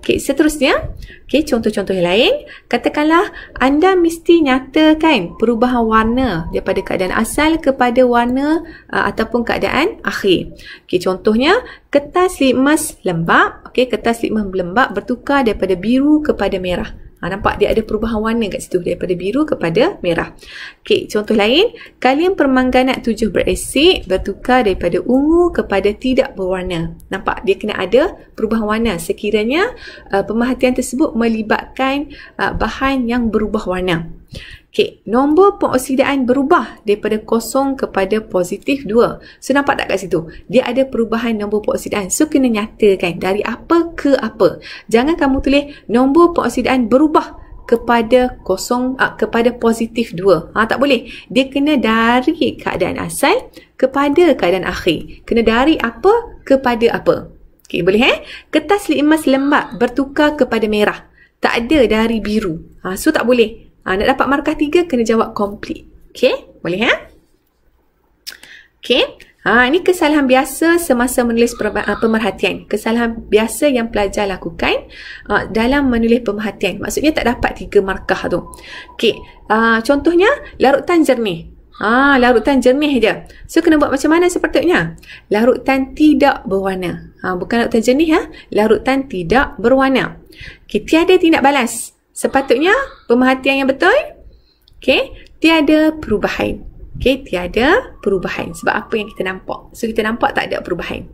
Okey, seterusnya, okey, contoh-contoh yang lain. Katakanlah anda mesti nyatakan perubahan warna daripada keadaan asal kepada warna ataupun keadaan akhir. Okey, contohnya kertas litmus lembap, okey, kertas litmus lembap bertukar daripada biru kepada merah. Nampak dia ada perubahan warna kat situ daripada biru kepada merah. Okey, contoh lain, kalium permangganat 7 berasid bertukar daripada ungu kepada tidak berwarna. Nampak dia kena ada perubahan warna sekiranya pemerhatian tersebut melibatkan bahan yang berubah warna. Okey, nombor pengoksidaan berubah daripada kosong kepada positif 2. So, nampak tak kat situ? Dia ada perubahan nombor pengoksidaan. So, kena nyatakan dari apa ke apa. Jangan kamu tulis nombor pengoksidaan berubah kepada kepada positif 2. Tak boleh. Dia kena dari keadaan asal kepada keadaan akhir. Kena dari apa kepada apa. Okey, boleh Kertas litmus lembap bertukar kepada merah. Tak ada dari biru. So tak boleh. Nak dapat markah 3 kena jawab complete. Okey, boleh Okey. Ini kesalahan biasa semasa menulis pemerhatian. Kesalahan biasa yang pelajar lakukan dalam menulis pemerhatian. Maksudnya tak dapat 3 markah tu. Okey. Contohnya larutan jernih. Larutan jernih je. So, kena buat macam mana sepatutnya? Larutan tidak berwarna. Bukan larutan jernih Larutan tidak berwarna. Okey, tiada tindak balas. Sepatutnya pemerhatian yang betul. Okey, tiada perubahan. Okey, tiada perubahan. Sebab apa yang kita nampak? So, kita nampak tak ada perubahan.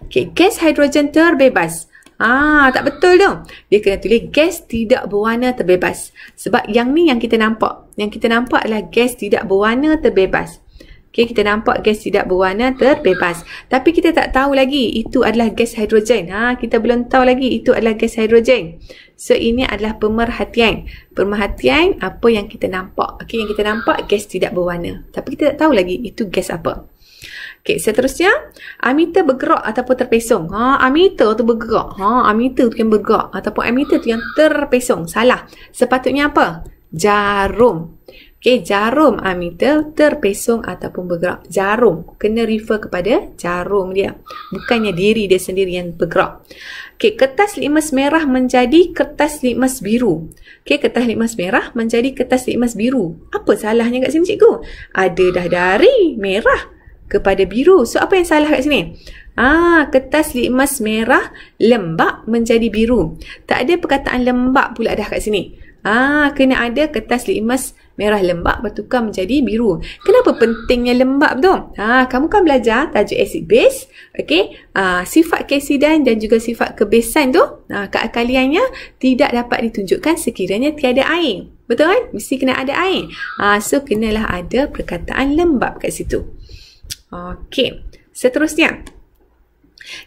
Okey, gas hidrogen terbebas. Tak betul tu. Dia kena tulis gas tidak berwarna terbebas. Sebab yang ni yang kita nampak. Yang kita nampak adalah gas tidak berwarna terbebas. Okey, kita nampak gas tidak berwarna terbebas. Tapi kita tak tahu lagi itu adalah gas hidrogen. Kita belum tahu lagi itu adalah gas hidrogen. So, ini adalah pemerhatian. Pemerhatian apa yang kita nampak. Okey, yang kita nampak gas tidak berwarna. Tapi kita tak tahu lagi itu gas apa. Okey, seterusnya, ammeter bergerak ataupun terpesong. Ammeter tu bergerak. Ammeter tu yang bergerak ataupun ammeter tu yang terpesong. Salah. Sepatutnya apa? Jarum. Okey, jarum ammeter terpesong ataupun bergerak. Jarum. Kena refer kepada jarum dia. Bukannya diri dia sendiri yang bergerak. Okey, kertas litmus merah menjadi kertas litmus biru. Okey, kertas litmus merah menjadi kertas litmus biru. Apa salahnya kat sini cikgu? Ada dah dari merah kepada biru. So, apa yang salah kat sini? Kertas litmus merah lembap menjadi biru. Tak ada perkataan lembap pula dah kat sini. Kena ada kertas litmus merah lembap bertukar menjadi biru. Kenapa pentingnya lembap tu? Kamu kan belajar tajuk acid base. Okey, sifat keasidan dan juga sifat kebesan tu, keakaliannya tidak dapat ditunjukkan sekiranya tiada air. Betul kan? Mesti kena ada air. So, kenalah ada perkataan lembap kat situ. Okey, seterusnya.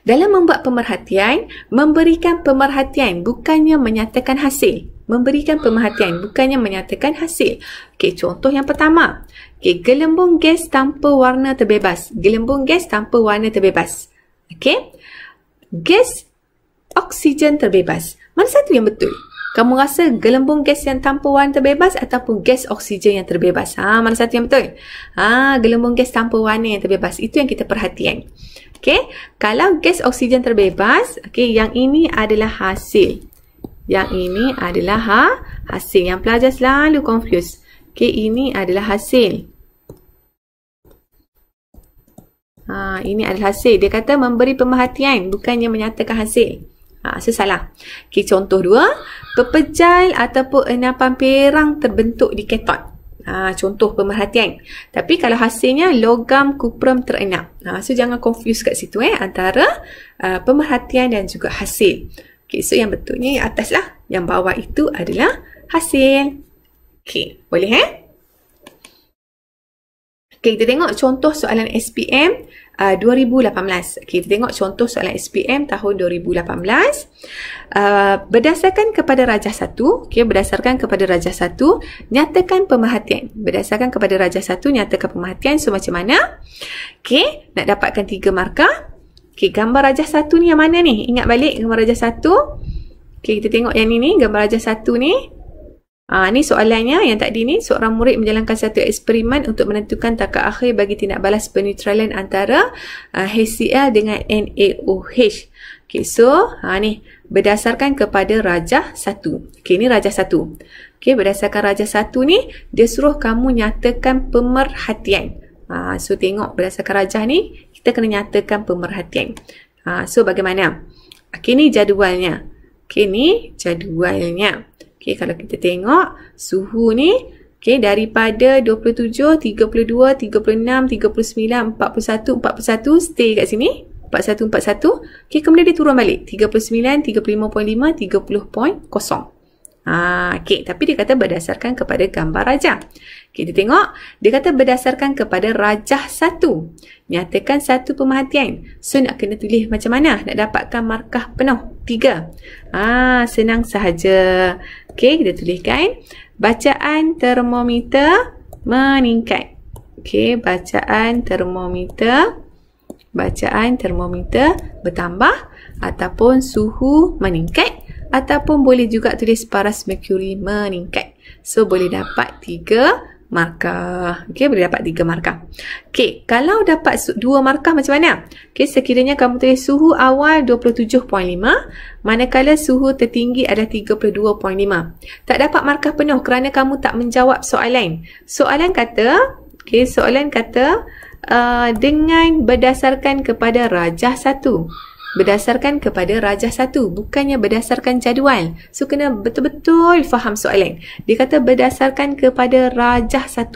Dalam membuat pemerhatian, memberikan pemerhatian bukannya menyatakan hasil. Memberikan pemerhatian bukannya menyatakan hasil. Okey, contoh yang pertama. Okey, gelembung gas tanpa warna terbebas. Gelembung gas tanpa warna terbebas. Okey. Gas oksigen terbebas. Mana satu yang betul? Kamu rasa gelembung gas yang tanpa warna terbebas ataupun gas oksigen yang terbebas? Mana satu yang betul? Gelembung gas tanpa warna yang terbebas. Itu yang kita perhatikan. Okey, kalau gas oksigen terbebas, okey, yang ini adalah hasil. Yang ini adalah hasil. Yang pelajar selalu confuse. Okey, ini adalah hasil. Ini adalah hasil. Dia kata memberi pemerhatian, bukannya menyatakan hasil. So, salah. Okey, contoh 2. Pepejal ataupun enapan perang terbentuk di katot. Contoh pemerhatian. Tapi kalau hasilnya logam kuprum terenap. So, jangan confuse kat situ antara pemerhatian dan juga hasil. Okay, so yang betulnya yang atas lah. Yang bawah itu adalah hasil. Okay, boleh Okay, kita tengok contoh soalan SPM 2018. Okay, kita tengok contoh soalan SPM tahun 2018. Berdasarkan kepada rajah 1, okay, berdasarkan kepada rajah 1, nyatakan pemerhatian. Berdasarkan kepada rajah 1, nyatakan pemerhatian. So, macam mana? Okay, nak dapatkan 3 markah. Okay, gambar rajah 1 ni yang mana ni? Ingat balik gambar rajah 1. Okay, kita tengok yang ni, gambar rajah 1 ni. Ni soalannya yang tadi ni, seorang murid menjalankan satu eksperimen untuk menentukan takar akhir bagi tindak balas penetralan antara HCl dengan NaOH. Okay, so ni berdasarkan kepada rajah 1. Okay, ni rajah 1. Okay, berdasarkan rajah 1 ni, dia suruh kamu nyatakan pemerhatian. So, tengok berdasarkan rajah ni, kita kena nyatakan pemerhatian. So, bagaimana? Okay, ni jadualnya. Okay, ni jadualnya. Okay, kalau kita tengok suhu ni, okay, daripada 27, 32, 36, 39, 41, 41, stay kat sini. 41, 41. Okay, kemudian dia turun balik. 39, 35.5, 30.0. Okey, tapi dia kata berdasarkan kepada gambar rajah. Okey, kita tengok. Dia kata berdasarkan kepada rajah 1. Nyatakan satu pemerhatian. So, nak kena tulis macam mana? Nak dapatkan markah penuh 3. Senang sahaja. Okey, kita tuliskan. Bacaan termometer meningkat. Okey, bacaan termometer bertambah ataupun suhu meningkat. Ataupun boleh juga tulis paras merkuri meningkat. So, boleh dapat 3 markah. Okey, boleh dapat 3 markah. Okey, kalau dapat 2 markah macam mana? Okey, sekiranya kamu tulis suhu awal 27.5, manakala suhu tertinggi adalah 32.5. Tak dapat markah penuh kerana kamu tak menjawab soalan. Soalan kata, dengan berdasarkan kepada rajah 1. Berdasarkan kepada rajah 1, bukannya berdasarkan jadual. So, kena betul-betul faham soalan. Dia kata berdasarkan kepada rajah 1.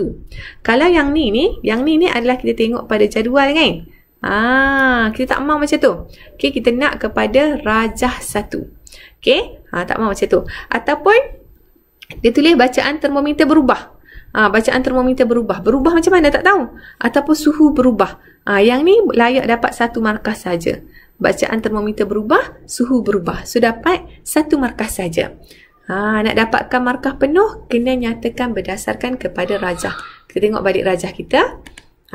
Kalau yang ni adalah kita tengok pada jadual kan? Kita tak mahu macam tu. Okay, kita nak kepada rajah 1. Okay, tak mahu macam tu. Ataupun, dia tulis bacaan termometer berubah. Bacaan termometer berubah. Berubah macam mana? Tak tahu. Ataupun suhu berubah. Yang ni layak dapat 1 markah saja. Bacaan termometer berubah, suhu berubah. So, dapat 1 markah saja. Nak dapatkan markah penuh, kena nyatakan berdasarkan kepada rajah. Kita tengok balik rajah kita.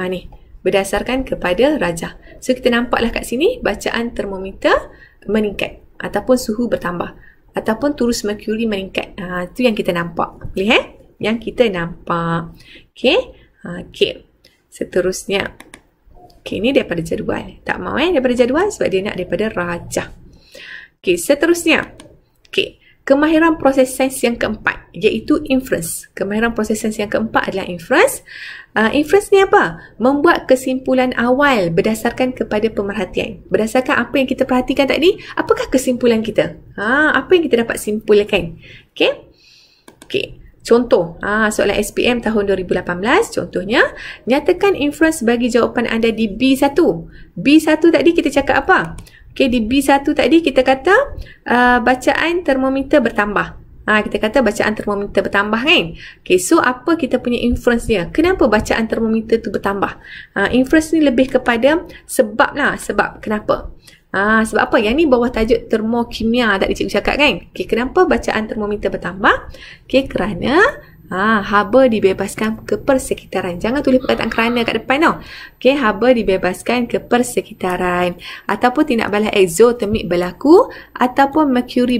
Ni, berdasarkan kepada rajah. So, kita nampaklah kat sini, bacaan termometer meningkat. Ataupun suhu bertambah. Ataupun turus merkuri meningkat. Itu yang kita nampak. Boleh Yang kita nampak. Okey. Okey. Seterusnya. Okey, ini daripada jadual. Tak mahu daripada jadual sebab dia nak daripada rajah. Okey, seterusnya. Okey, kemahiran proses sains yang keempat iaitu inference. Kemahiran proses sains yang keempat adalah inference. Inference ni apa? Membuat kesimpulan awal berdasarkan kepada pemerhatian. Berdasarkan apa yang kita perhatikan tadi, apakah kesimpulan kita? Apa yang kita dapat simpulkan? Okey. Okey. Contoh, soalan SPM tahun 2018, contohnya, nyatakan inference bagi jawapan anda di B1. B1 tadi kita cakap apa? Okey, di B1 tadi kita kata bacaan termometer bertambah. Kita kata bacaan termometer bertambah kan? Okey, so apa kita punya inference dia? Kenapa bacaan termometer tu bertambah? Inference ni lebih kepada sebab lah. Sebab kenapa? Sebab apa? Yang ni bawah tajuk termokimia tadi cikgu cakap kan? Okay, kenapa bacaan termometer bertambah? Okay, kerana haba dibebaskan ke persekitaran. Jangan tulis perkataan kerana kat depan tau. Okay, haba dibebaskan ke persekitaran. Ataupun tindak balas eksotermik berlaku. Ataupun merkuri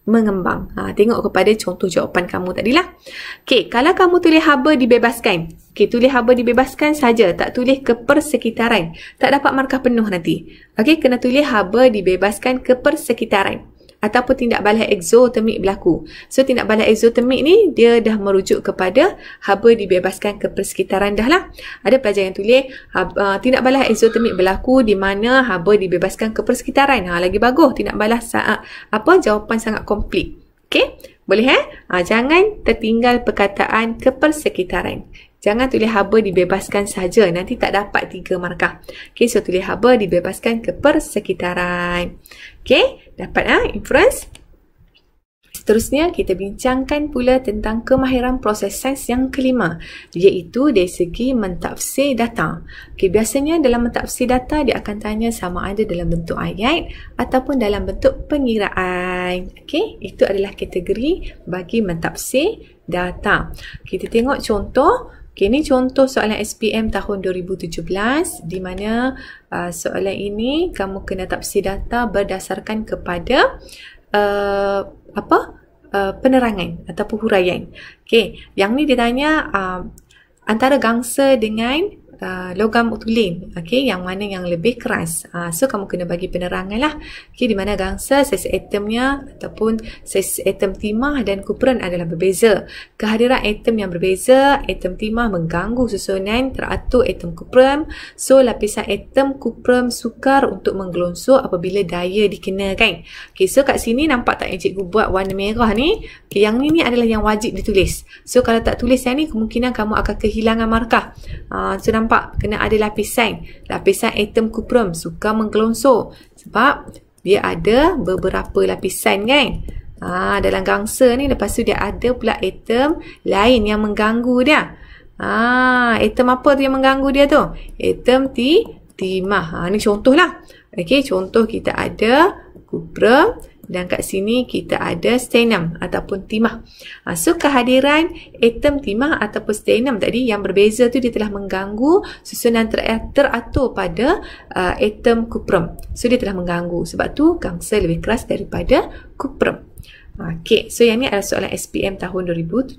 mengembang. Tengok kepada contoh jawapan kamu tadilah. Okay, kalau kamu tulis haba dibebaskan. Okay, tulis haba dibebaskan saja. Tak tulis ke persekitaran. Tak dapat markah penuh nanti. Okay, kena tulis haba dibebaskan ke persekitaran. Ataupun tindak balas eksotermik berlaku. So, tindak balas eksotermik ni, dia dah merujuk kepada haba dibebaskan ke persekitaran dah lah. Ada pelajar yang tulis, tindak balas eksotermik berlaku di mana haba dibebaskan ke persekitaran. Lagi bagus. Tindak balas jawapan sangat komplit. Okay? Boleh jangan tertinggal perkataan ke persekitaran. Jangan tulis haba dibebaskan saja. Nanti tak dapat 3 markah. Okay, so tulis haba dibebaskan ke persekitaran. Okay, dapat inference. Seterusnya, kita bincangkan pula tentang kemahiran proses sains yang kelima, iaitu dari segi mentafsir data. Okay, biasanya dalam mentafsir data, dia akan tanya sama ada dalam bentuk ayat ataupun dalam bentuk pengiraan. Okay, itu adalah kategori bagi mentafsir data. Kita tengok contoh. Okay, ini contoh soalan SPM tahun 2017 di mana soalan ini kamu kena tafsir data berdasarkan kepada penerangan ataupun huraian. Okay, yang ni dia tanya antara gangsa dengan logam tulen. Okay, yang mana yang lebih keras. So, kamu kena bagi penerangan lah. Okay, di mana gangsa, saiz atomnya ataupun saiz atom timah dan kupron adalah berbeza. Kehadiran atom yang berbeza, atom timah mengganggu susunan teratur atom kupron. So, lapisan atom kupron sukar untuk menggelonsor apabila daya dikenakan. Okay, so kat sini nampak tak yang cikgu buat warna merah ni? Okay, yang ni adalah yang wajib ditulis. So, kalau tak tulis yang ni, kemungkinan kamu akan kehilangan markah. So, nampak kena ada lapisan atom kupron sukar menggelonsor sebab dia ada beberapa lapisan kan. Dalam gangsa ni, lepas tu dia ada pula atom lain yang mengganggu dia. Atom apa tu yang mengganggu dia tu? Atom timah. Ni contoh lah. Okey, contoh kita ada kuprum dan kat sini kita ada stannum ataupun timah. So kehadiran atom timah ataupun stannum tadi yang berbeza tu, dia telah mengganggu susunan teratur pada atom kuprum. So dia telah mengganggu. Sebab tu gangsa lebih keras daripada kuprum. Okey, so yang ni adalah soalan SPM tahun 2017.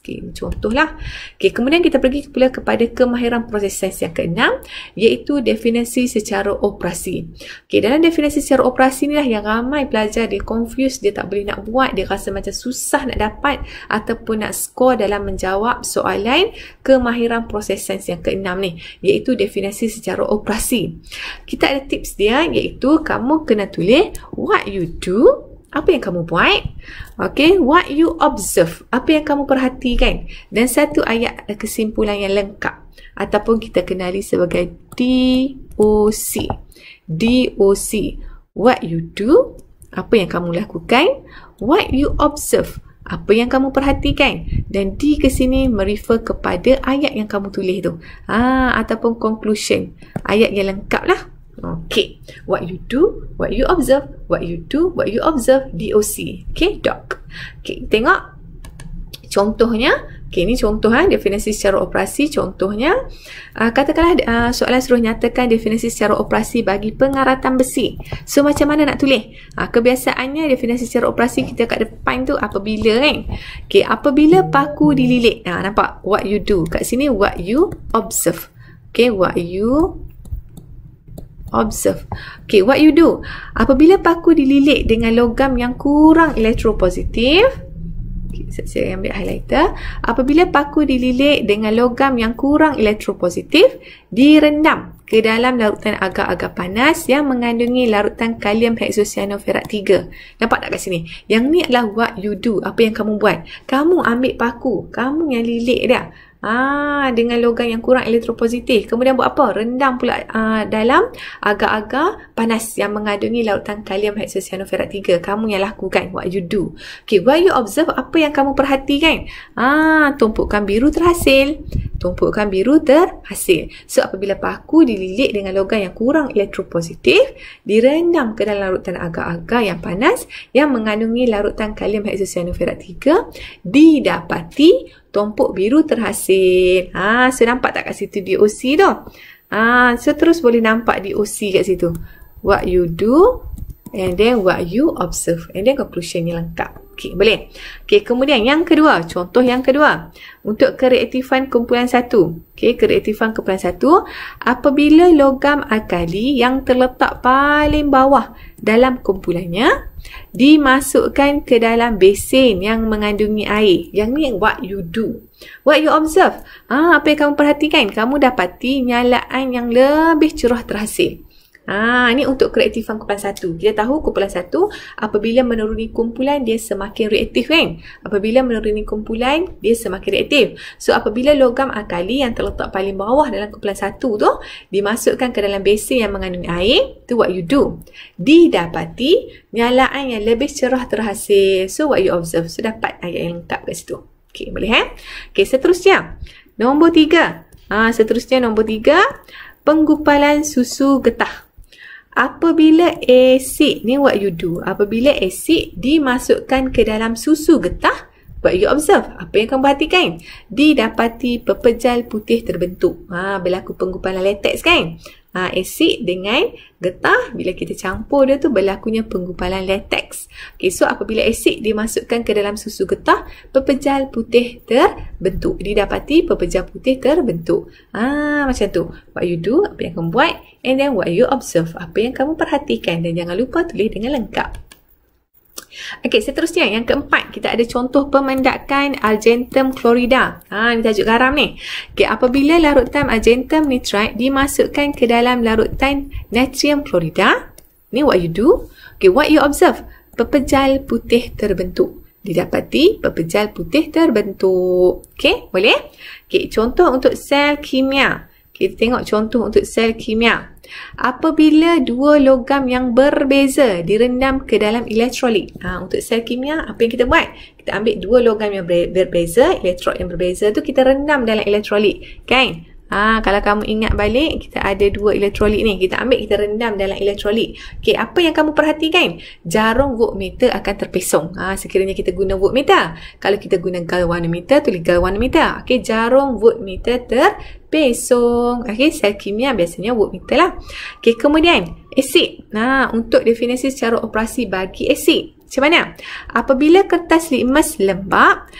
Okey, contohlah. Okey, kemudian kita pergi pula kepada kemahiran proses sains yang keenam, iaitu definisi secara operasi. Okey, dalam definisi secara operasi ni lah yang ramai pelajar dia confuse, dia tak boleh nak buat, dia rasa macam susah nak dapat ataupun nak skor dalam menjawab soalan kemahiran proses sains yang keenam ni, iaitu definisi secara operasi. Kita ada tips dia, iaitu kamu kena tulis what you do, apa yang kamu buat, okay, what you observe, apa yang kamu perhatikan, dan satu ayat kesimpulan yang lengkap ataupun kita kenali sebagai DOC. DOC, what you do, apa yang kamu lakukan, what you observe, apa yang kamu perhatikan, dan D ke sini merefer kepada ayat yang kamu tulis tu, ataupun conclusion, ayat yang lengkap lah. Okay, what you do, what you observe, what you do, what you observe, DOC. Okay, doc. Okay, tengok contohnya. Okay, ni contoh definisi secara operasi. Contohnya, katakanlah soalan suruh nyatakan definisi secara operasi bagi pengaratan besi. So, macam mana nak tulis? Kebiasaannya definisi secara operasi kita kat depan tu apabila kan. Okay, apabila paku dililit. Nampak? What you do. Kat sini, what you observe. Okay, what you observe. Okay, what you do. Apabila paku dililit dengan logam yang kurang elektropositif, okay, saya ambil highlighter. Apabila paku dililit dengan logam yang kurang elektropositif, direndam ke dalam larutan agak-agak panas yang mengandungi larutan kalium heksocyanoferat 3. Nampak tak kat sini? Yang ni adalah what you do. Apa yang kamu buat. Kamu ambil paku, kamu yang lilit dia. Dengan logam yang kurang elektropositif. Kemudian buat apa? Rendam pula dalam agak-agak panas yang mengandungi larutan kalium heksocyanoferat 3. Kamu yang lakukan. What you do. Okay, what you observe, apa yang kamu perhatikan? Tumpukan biru terhasil. Tumpukan biru terhasil. So, apabila paku dililit dengan logam yang kurang elektropositif, direndam ke dalam larutan agak-agak yang panas yang mengandungi larutan kalium heksocyanoferat 3, didapati tumpuk biru terhasil. So nampak tak kat situ DOC tu? So terus boleh nampak DOC kat situ. What you do, and then what you observe, and then conclusion yang lengkap. Okay, boleh. Okay, kemudian yang kedua, contoh yang kedua. Untuk kereaktifan kumpulan 1. Okay, kereaktifan kumpulan 1. Apabila logam alkali yang terletak paling bawah dalam kumpulannya dimasukkan ke dalam besen yang mengandungi air. Yang ni what you do. What you observe. Apa yang kamu perhatikan? Kamu dapati nyalaan yang lebih cerah terhasil. Ini untuk kereaktifan kumpulan 1. Kita tahu kumpulan 1 apabila menuruni kumpulan dia semakin reaktif kan? Apabila menuruni kumpulan dia semakin reaktif. So apabila logam alkali yang terletak paling bawah dalam kumpulan 1 tu dimasukkan ke dalam besen yang mengandungi air, tu what you do. Didapati nyalaan yang lebih cerah terhasil. So what you observe. So dapat ayat yang lengkap kat situ. Okey, boleh Okey, seterusnya. Nombor 3. Seterusnya nombor 3, penggumpalan susu getah. Apabila asid, ni what you do. Apabila asid dimasukkan ke dalam susu getah, what you observe. Apa yang kamu perhatikan? Didapati pepejal putih terbentuk. Berlaku penggumpalan lateks kan? Asid dengan getah, bila kita campur dia tu berlakunya penggumpalan lateks. Okay, so apabila asid dimasukkan ke dalam susu getah, pepejal putih terbentuk. Didapati pepejal putih terbentuk. Macam tu. What you do, apa yang kamu buat, and then what you observe, apa yang kamu perhatikan, dan jangan lupa tulis dengan lengkap. Okey, seterusnya yang keempat, kita ada contoh pemendakan argentum chlorida. Ni tajuk garam ni. Okey, apabila larutan argentum nitrite dimasukkan ke dalam larutan natrium chlorida, ni what you do. Okey, what you observe, pepejal putih terbentuk. Didapati pepejal putih terbentuk. Okey, boleh? Okey, contoh untuk sel kimia. Kita tengok contoh untuk sel kimia. Apabila dua logam yang berbeza direndam ke dalam elektrolit. Untuk sel kimia, apa yang kita buat? Kita ambil dua logam yang berbeza, elektrod yang berbeza tu kita rendam dalam elektrolit. Kan? Kalau kamu ingat balik, kita ada dua elektrolit ni. Kita ambil, kita rendam dalam elektrolit. Okey, apa yang kamu perhatikan? Jarum voltmeter akan terpesong. Sekiranya kita guna voltmeter. Kalau kita guna galvanometer, tulis galvanometer. Okey, jarum voltmeter terpesong. Okey, sel kimia biasanya voltmeter lah. Okey, kemudian asid. Untuk definisi secara operasi bagi asid. Macam mana? Apabila kertas litmus lembap,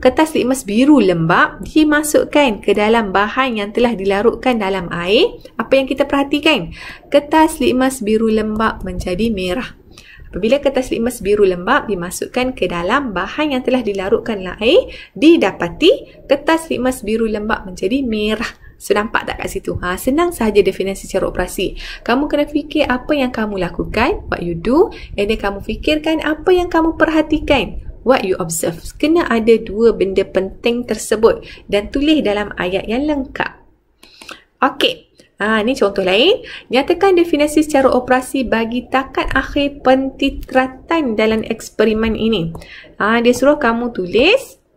kertas litmus biru lembap dimasukkan ke dalam bahan yang telah dilarutkan dalam air, apa yang kita perhatikan? Kertas litmus biru lembap menjadi merah. Apabila kertas litmus biru lembap dimasukkan ke dalam bahan yang telah dilarutkan dalam air, didapati kertas litmus biru lembap menjadi merah. So, nampak tak kat situ? Senang sahaja definisi secara operasi. Kamu kena fikir apa yang kamu lakukan, what you do, and then kamu fikirkan apa yang kamu perhatikan, what you observe. Kena ada dua benda penting tersebut dan tulis dalam ayat yang lengkap. Okey. Ni contoh lain. Nyatakan definisi secara operasi bagi takat akhir pentitratan dalam eksperimen ini. Dia suruh kamu tulis.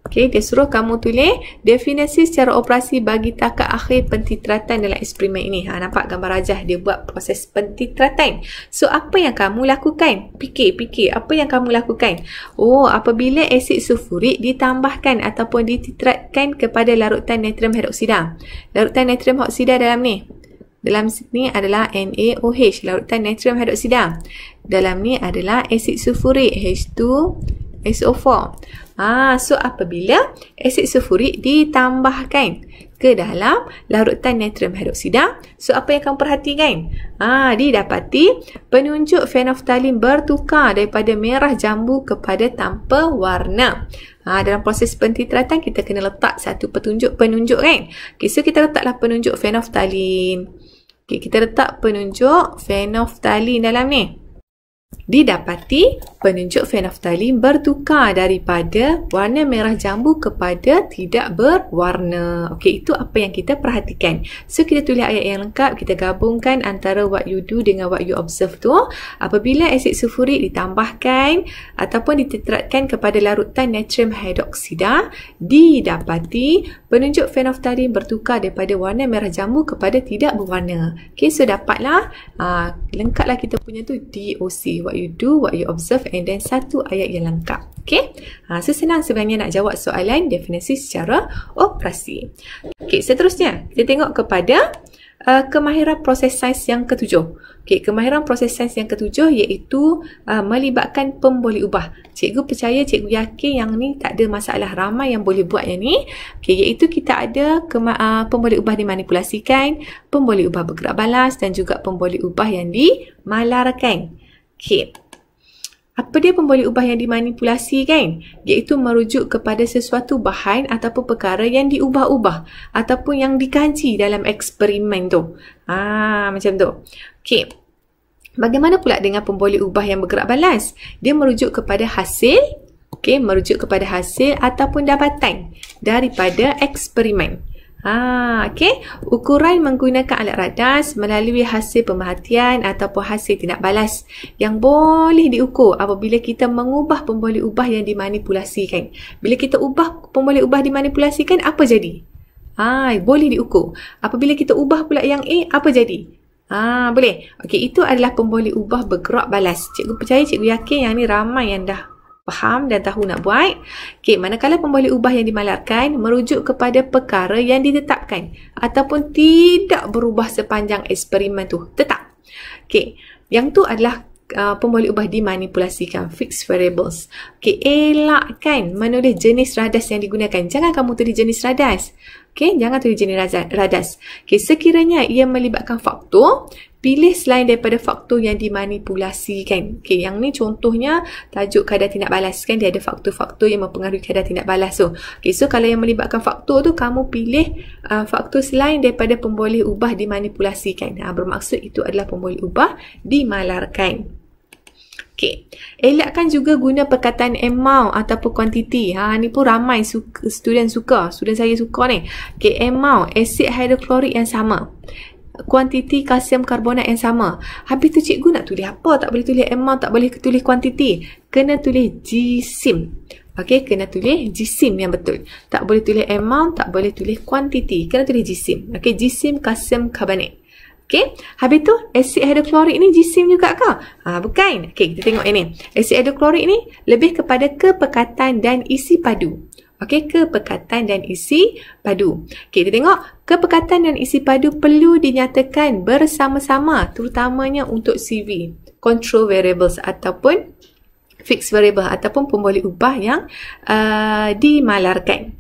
Okey, dia suruh kamu tulis definisi secara operasi bagi takat akhir pentitratan dalam eksperimen ini. Nampak gambar rajah dia buat proses pentitratan. So, apa yang kamu lakukan? Fikir, apa yang kamu lakukan? Apabila asid sulfurik ditambahkan ataupun dititratkan kepada larutan natrium hidroksida. Larutan natrium hidroksida dalam sini adalah NaOH, larutan natrium hidroksida. Dalam ni adalah asid sulfurik, H2SO4. So, apabila asid sulfurik ditambahkan ke dalam larutan natrium hidroksida, so apa yang kamu perhatikan? Didapati penunjuk fenolftalin bertukar daripada merah jambu kepada tanpa warna. Dalam proses pentitratan kita kena letak satu penunjuk kan? Okay, so kita letaklah penunjuk fenolftalin. Okay, kita letak penunjuk fenolftalin dalam ni. Didapati penunjuk fenolftalin bertukar daripada warna merah jambu kepada tidak berwarna. Okey, itu apa yang kita perhatikan. So, kita tulis ayat yang lengkap, kita gabungkan antara what you do dengan what you observe tu. Apabila asid sulfurik ditambahkan ataupun dititratkan kepada larutan natrium hidroksida, didapati penunjuk fenolftalin bertukar daripada warna merah jambu kepada tidak berwarna. Okey, so dapatlah lengkaplah kita punya tu DOC, what you do, what you observe, and then satu ayat yang lengkap. Okay, so senang sebenarnya nak jawab soalan definisi secara operasi. Okay, seterusnya kita tengok kepada kemahiran proses sains yang ketujuh. Okay, kemahiran proses sains yang ketujuh iaitu melibatkan pemboleh ubah. Cikgu percaya, cikgu yakin yang ni tak ada masalah, ramai yang boleh buat yang ni. Okay, iaitu kita ada pemboleh ubah dimanipulasikan, pemboleh ubah bergerak balas dan juga pemboleh ubah yang dimalarkan. Okay. Apa dia pemboleh ubah yang dimanipulasikan? Iaitu merujuk kepada sesuatu bahan ataupun perkara yang diubah-ubah ataupun yang dikaji dalam eksperimen tu. Macam tu. Okay. Bagaimana pula dengan pemboleh ubah yang bergerak balas? Dia merujuk kepada hasil, merujuk kepada hasil ataupun dapatan daripada eksperimen. Ukuran menggunakan alat radas melalui hasil pemerhatian ataupun hasil tindak balas yang boleh diukur apabila kita mengubah pemboleh ubah yang dimanipulasikan. Bila kita ubah pemboleh ubah dimanipulasikan, apa jadi? Boleh diukur. Apabila kita ubah pula yang A, apa jadi? Boleh. Okey, itu adalah pemboleh ubah bergerak balas. Cikgu percaya, cikgu yakin yang ni ramai yang dah faham dan tahu nak buat. Okey, manakala pemboleh ubah yang dimalarkan merujuk kepada perkara yang ditetapkan ataupun tidak berubah sepanjang eksperimen tu, tetap. Okey, yang tu adalah pemboleh ubah dimanipulasikan, fixed variables. Okey, elakkan menulis jenis radas yang digunakan. Jangan kamu tulis jenis radas. Okey, jangan tulis jenis radas. Okey, sekiranya ia melibatkan faktor, pilih selain daripada faktor yang dimanipulasikan. Okey, yang ni contohnya tajuk kadar tindak balas kan, dia ada faktor-faktor yang mempengaruhi kadar tindak balas tu. Okey, so kalau yang melibatkan faktor tu, kamu pilih faktor selain daripada pemboleh ubah dimanipulasikan. Bermaksud itu adalah pemboleh ubah dimalarkan. Okey. Elakkan juga guna perkataan amount ataupun quantity. Ni pun ramai student saya suka ni. Okey, amount asid hidroklorik yang sama. Kuantiti kalsium karbonat yang sama. Habis tu cikgu nak tulis apa? Tak boleh tulis amount, tak boleh tulis kuantiti. Kena tulis jisim. Okey, kena tulis jisim yang betul. Tak boleh tulis amount, tak boleh tulis kuantiti. Kena tulis jisim. Okey, jisim kalsium karbonat. Okey, habis tu asid hidroklorik ni jisim juga ke? Bukan. Okey, kita tengok ini. Asid hidroklorik ni lebih kepada kepekatan dan isi padu. Okey, kepekatan dan isi padu. Okey, kita tengok kepekatan dan isi padu perlu dinyatakan bersama-sama, terutamanya untuk CV, control variables ataupun fixed variable ataupun pemboleh ubah yang dimalarkan.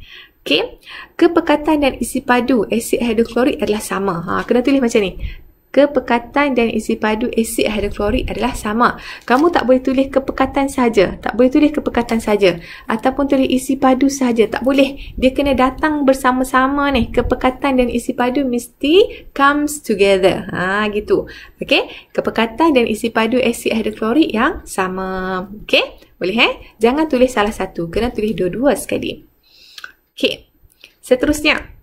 Okey, kepekatan dan isi padu asid hidroklorik adalah sama. Kena tulis macam ni. Kepekatan dan isi padu asid hidroklorik adalah sama. Kamu tak boleh tulis kepekatan saja, tak boleh tulis kepekatan saja, ataupun tulis isi padu saja, tak boleh. Dia kena datang bersama-sama ni. Kepekatan dan isi padu mesti comes together. Gitu. Okey, kepekatan dan isi padu asid hidroklorik yang sama. Okey, boleh Jangan tulis salah satu, kena tulis dua-dua sekali. Okey, seterusnya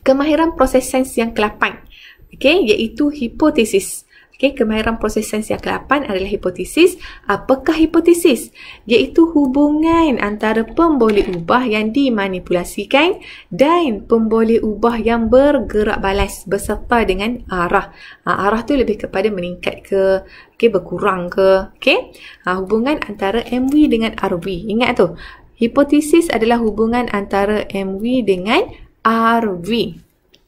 kemahiran proses sains yang ke-8, okey, iaitu hipotesis. Okey, kemahiran proses sains yang ke-8 adalah hipotesis. Apakah hipotesis? Iaitu hubungan antara pemboleh ubah yang dimanipulasikan dan pemboleh ubah yang bergerak balas beserta dengan arah. Arah tu lebih kepada meningkat ke, berkurang ke. Okey, hubungan antara MV dengan RV. Ingat tu. Hipotesis adalah hubungan antara MV dengan RV.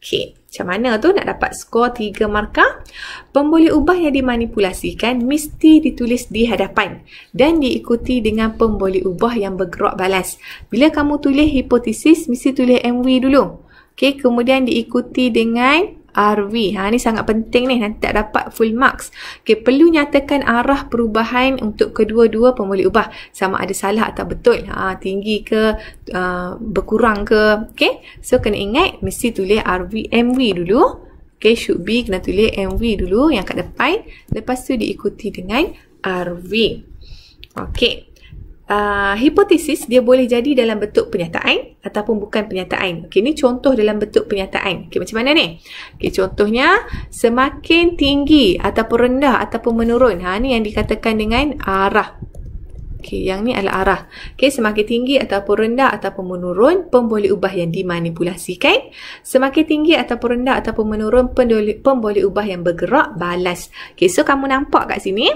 Okey, macam mana tu nak dapat skor 3 markah? Pemboleh ubah yang dimanipulasikan mesti ditulis di hadapan dan diikuti dengan pemboleh ubah yang bergerak balas. Bila kamu tulis hipotesis, mesti tulis MV dulu. Okey, kemudian diikuti dengan RV. Ni sangat penting ni, nanti tak dapat full marks. Okey, perlu nyatakan arah perubahan untuk kedua-dua pemboleh ubah. Sama ada salah atau betul. Tinggi ke, berkurang ke. Okey, so kena ingat mesti tulis MV dulu. Okey, should be kena tulis MV dulu yang kat depan. Lepas tu diikuti dengan RV. Okey. Hipotesis dia boleh jadi dalam bentuk penyataan ataupun bukan penyataan. Okey, ni contoh dalam bentuk penyataan. Okey, macam mana ni? Okey, contohnya semakin tinggi ataupun rendah ataupun menurun. Ni yang dikatakan dengan arah. Okey, yang ni adalah arah. Okey, semakin tinggi ataupun rendah ataupun menurun pemboleh ubah yang dimanipulasikan. Semakin tinggi ataupun rendah ataupun menurun pemboleh ubah yang bergerak balas. Okey, so kamu nampak kat sini.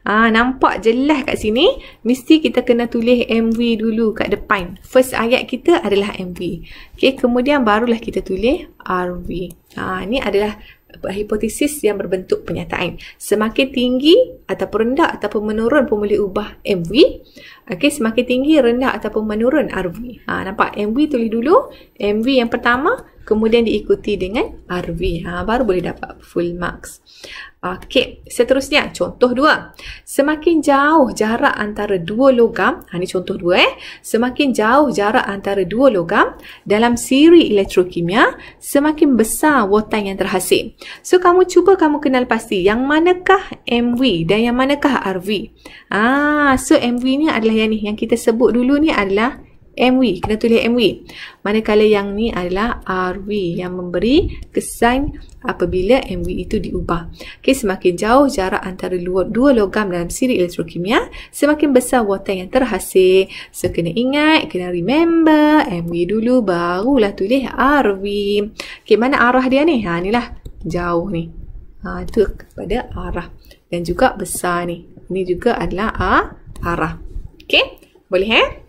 Nampak jelas kat sini, mesti kita kena tulis MV dulu kat depan. First ayat kita adalah MV. Okey, kemudian barulah kita tulis RV. Ni adalah hipotesis yang berbentuk penyataan. Semakin tinggi ataupun rendah ataupun menurun pemboleh ubah MV. Okey, semakin tinggi, rendah ataupun menurun RV. Nampak? MV tulis dulu. MV yang pertama, kemudian diikuti dengan RV. Baru boleh dapat full marks. Okey, seterusnya contoh 2. Semakin jauh jarak antara dua logam, ni contoh 2 Semakin jauh jarak antara dua logam dalam siri elektrokimia, semakin besar watan yang terhasil. So kamu kenal pasti yang manakah MV dan yang manakah RV. So MV ni adalah yang ni, yang kita sebut dulu ni adalah MV, kena tulis MV. Manakala yang ni adalah RV yang memberi kesan apabila MV itu diubah. Okey, semakin jauh jarak antara dua logam dalam siri elektrokimia, semakin besar watan yang terhasil. So kena ingat, kena remember MV dulu, barulah tulis RV. Okey, mana arah dia ni? Inilah jauh ni. Itu kepada arah. Dan juga besar ni. Ini juga adalah arah. Okey, boleh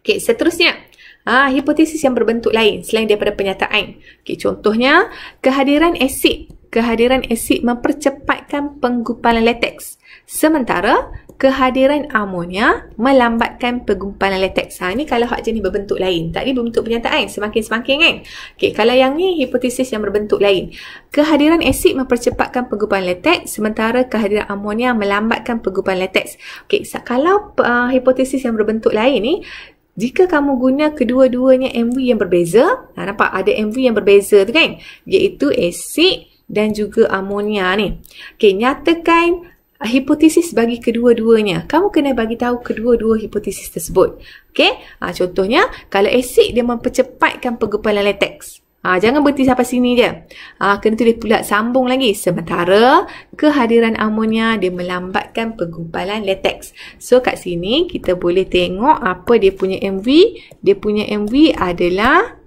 Okey, seterusnya. Hipotesis yang berbentuk lain selain daripada penyataan. Okey, contohnya kehadiran asid. Kehadiran asid mempercepatkan penggumpalan lateks. Sementara kehadiran amonia melambatkan penggumpalan lateks. Ni kalau hak jenis berbentuk lain. Tadi berbentuk penyataan, semakin-semakin kan. Okey, kalau yang ni hipotesis yang berbentuk lain. Kehadiran asid mempercepatkan penggumpalan lateks, sementara kehadiran amonia melambatkan penggumpalan lateks. Okey, kalau hipotesis yang berbentuk lain ni, jika kamu guna kedua-duanya MV yang berbeza, nampak ada MV yang berbeza tu kan, iaitu asid dan juga amonia ni. Okey, nyatakan hipotesis bagi kedua-duanya. Kamu kena bagi tahu kedua-dua hipotesis tersebut. Okey? Contohnya, kalau asid dia mempercepatkan penggumpalan lateks. Jangan berhenti sampai sini je. Kena tulis pula sambung lagi. Sementara kehadiran amonia dia melambatkan penggumpalan lateks. So kat sini kita boleh tengok apa dia punya MV. Dia punya MV adalah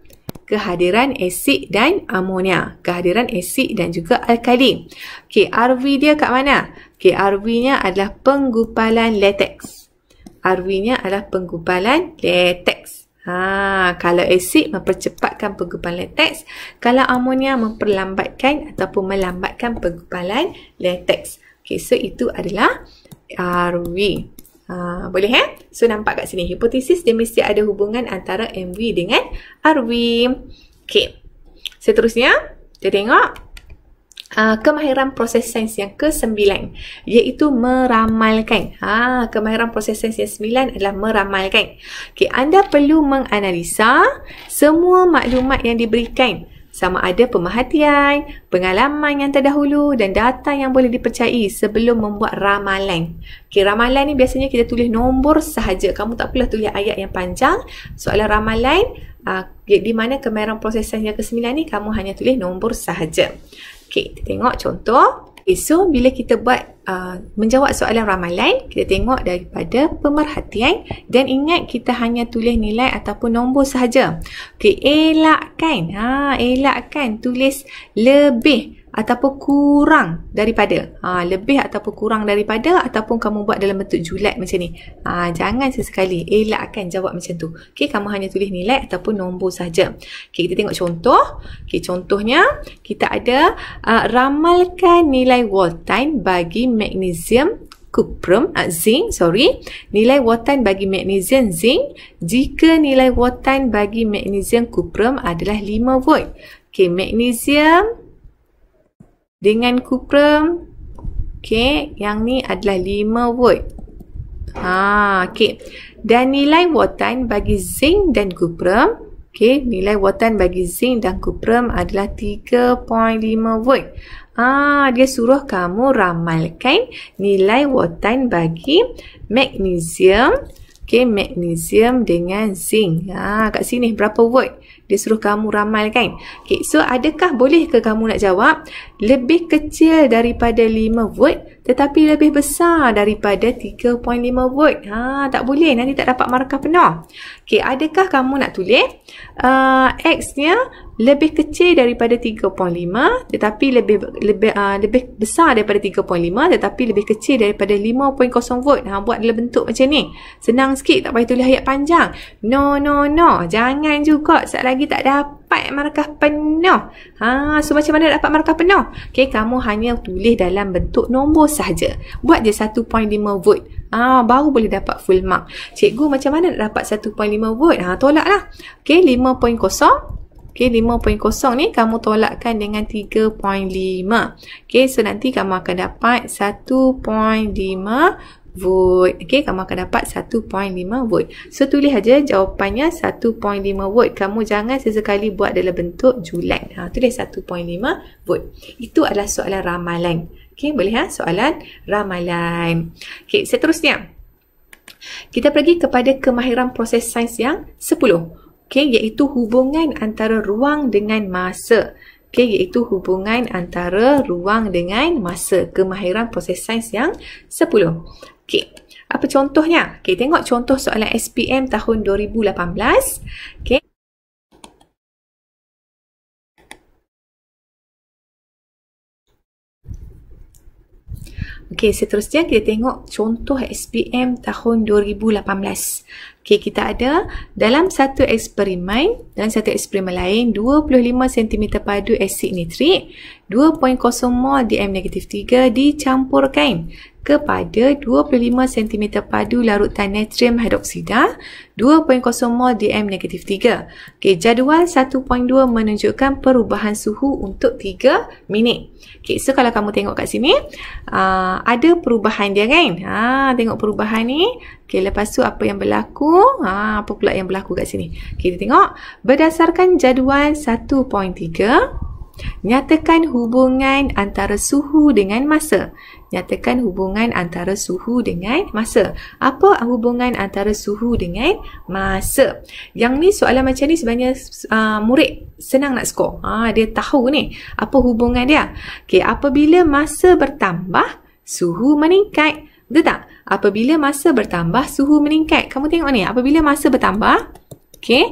kehadiran asid dan amonia. Kehadiran asid dan juga alkali. Okey, RV dia kat mana? Okey, RV-nya adalah penggumpalan lateks. RV-nya adalah penggumpalan lateks. Kalau asid mempercepatkan penggumpalan lateks, kalau amonia memperlambatkan ataupun melambatkan penggumpalan lateks. Okey, so itu adalah RV. Boleh So nampak kat sini hipotesis dia mesti ada hubungan antara MV dengan RV. Okey. Seterusnya kita tengok kemahiran proses sains yang ke-9 iaitu meramalkan. Kemahiran proses sains yang 9 adalah meramalkan. Okey, anda perlu menganalisa semua maklumat yang diberikan, sama ada pemerhatian, pengalaman yang terdahulu dan data yang boleh dipercayai sebelum membuat ramalan. Okey, ramalan ni biasanya kita tulis nombor sahaja. Kamu tak perlu tulis ayat yang panjang. Soalan ramalan di mana kemahiran proses sains yang ke-9 ni kamu hanya tulis nombor sahaja. Okey, kita tengok contoh. Okay, so bila kita buat menjawab soalan ramalan, kita tengok daripada pemerhatian dan ingat kita hanya tulis nilai ataupun nombor sahaja. Okey, elakkan. Elakkan tulis lebih ataupun kurang daripada. Lebih ataupun kurang daripada ataupun kamu buat dalam bentuk julat macam ni. Jangan sesekali elakkan jawab macam tu. Okey, kamu hanya tulis nilai ataupun nombor saja. Okey, kita tengok contoh. Okey, contohnya kita ada ramalkan nilai voltan bagi magnesium zinc, nilai voltan bagi magnesium zinc jika nilai voltan bagi magnesium kuprum adalah 5 volt. Okey, magnesium dengan kuprum, okey, yang ni adalah 5 volt. Okey. Dan nilai voltan bagi zinc dan kuprum, okey, nilai voltan bagi zinc dan kuprum adalah 3.5 volt. Dia suruh kamu ramalkan nilai voltan bagi magnesium, okey, magnesium dengan zinc. Kat sini berapa volt? Dia suruh kamu ramalkan. Okay, so adakah boleh ke kamu nak jawab lebih kecil daripada 5 volt tetapi lebih besar daripada 3.5 volt? Tak boleh, nanti tak dapat markah penuh. Okay, adakah kamu nak tulis X-nya lebih kecil daripada 3.5 tetapi lebih besar daripada 3.5 tetapi lebih kecil daripada 5.0 volt. Buat dalam bentuk macam ni. Senang sikit, tak payah tulis ayat panjang. No. Jangan juga. Sekejap lagi tak dapat markah penuh. So macam mana dapat markah penuh? Okay, kamu hanya tulis dalam bentuk nombor sahaja. Buat je 1.5 volt. Baru boleh dapat full mark. Cikgu, macam mana nak dapat 1.5 volt? Tolaklah. Okay, 5.0. Okay, 5.0 ni kamu tolakkan dengan 3.5. Okay, so nanti kamu akan dapat 1.5 volt. Okay, kamu akan dapat 1.5 volt. So, tulis aja jawapannya 1.5 volt. Kamu jangan sesekali buat dalam bentuk julat. Tulis 1.5 volt. Itu adalah soalan ramalan. Okay, boleh soalan ramalan. Okay, seterusnya. Kita pergi kepada kemahiran proses sains yang 10. Okay, iaitu hubungan antara ruang dengan masa. Okay, iaitu hubungan antara ruang dengan masa. Kemahiran proses sains yang 10. Okay, apa contohnya? Okay, tengok contoh soalan SPM tahun 2018. Okay. Okay, seterusnya kita tengok contoh SPM tahun 2018. Okay, kita ada dalam satu eksperimen lain 25 cm padu asid nitrik 2.0 mol DM-3 dicampurkan kepada 25 cm padu larutan natrium hidroksida 2.0 mol DM-3. Okay, jadual 1.2 menunjukkan perubahan suhu untuk 3 minit. Okay, so kalau kamu tengok kat sini, ada perubahan dia kan? Tengok perubahan ni. Okay, lepas tu apa yang berlaku? Apa pula yang berlaku kat sini? Okay, kita tengok. Berdasarkan jadual 1.3, nyatakan hubungan antara suhu dengan masa. Nyatakan hubungan antara suhu dengan masa. Apa hubungan antara suhu dengan masa? Yang ni soalan macam ni sebenarnya murid senang nak skor. Dia tahu ni apa hubungan dia. Okey, apabila masa bertambah, suhu meningkat. Betul tak? Apabila masa bertambah, suhu meningkat. Kamu tengok ni, apabila masa bertambah, okey,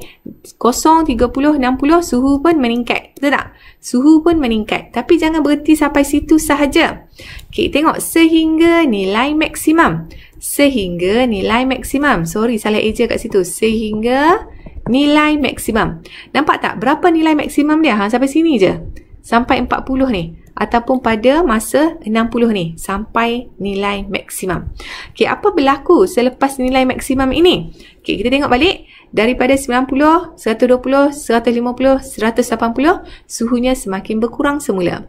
0, 30, 60, suhu pun meningkat. Betul tak? Suhu pun meningkat. Tapi jangan berhenti sampai situ sahaja. Okey, tengok sehingga nilai maksimum. Sehingga nilai maksimum. Sorry, salah eja kat situ. Sehingga nilai maksimum. Nampak tak? Berapa nilai maksimum dia? Sampai sini je. Sampai 40 ni. Ataupun pada masa 60 ni. Sampai nilai maksimum. Okey, apa berlaku selepas nilai maksimum ini? Okey, kita tengok balik. Daripada 90, 120, 150, 180, suhunya semakin berkurang semula.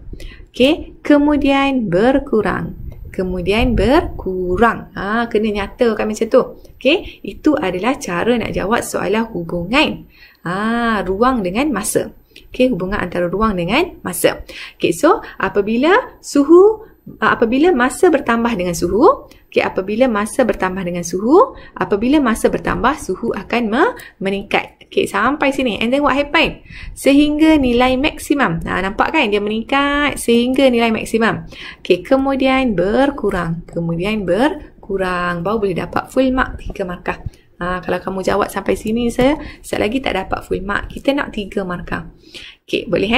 Okey, kemudian berkurang. Kemudian berkurang. Kena nyatakan macam tu. Okey, itu adalah cara nak jawab soalan hubungan ruang dengan masa. Okey, hubungan antara ruang dengan masa. Okey, so apabila masa bertambah dengan suhu, okey, apabila masa bertambah dengan suhu, apabila masa bertambah, suhu akan meningkat. Okey, sampai sini. And then what happen? Sehingga nilai maksimum. Nampak kan? Dia meningkat sehingga nilai maksimum. Okey, kemudian berkurang. Kemudian berkurang. Baru boleh dapat full mark 3 markah. Kalau kamu jawab sampai sini, sekejap lagi tak dapat full mark. Kita nak 3 markah. Okey, boleh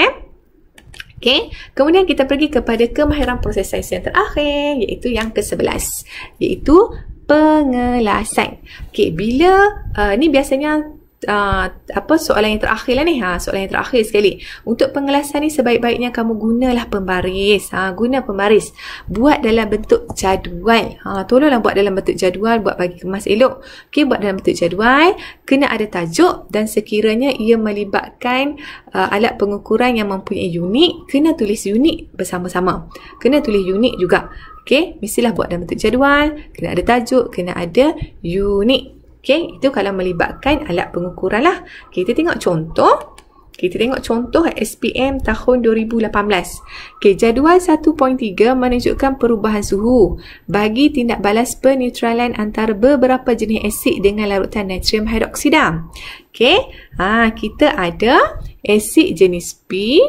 Okey, kemudian kita pergi kepada kemahiran proses sains yang terakhir, iaitu yang ke-11, iaitu pengelasan. Okey, bila ni biasanya soalan yang terakhir lah ni. Soalan yang terakhir sekali. Untuk pengelasan ni sebaik-baiknya kamu gunalah pembaris. Guna pembaris. Buat dalam bentuk jadual. Tolonglah buat dalam bentuk jadual, buat bagi kemas elok. Okey, buat dalam bentuk jadual. Kena ada tajuk dan sekiranya ia melibatkan alat pengukuran yang mempunyai unit, kena tulis unit bersama-sama. Kena tulis unit juga. Okey, mestilah buat dalam bentuk jadual, kena ada tajuk, kena ada unit. Okey, itu kalau melibatkan alat pengukuran lah. Kita tengok contoh. Kita tengok contoh SPM tahun 2018. Okey, jadual 1.3 menunjukkan perubahan suhu bagi tindak balas peneutralan antara beberapa jenis asid dengan larutan natrium hidroksida. Okey, kita ada asid jenis P.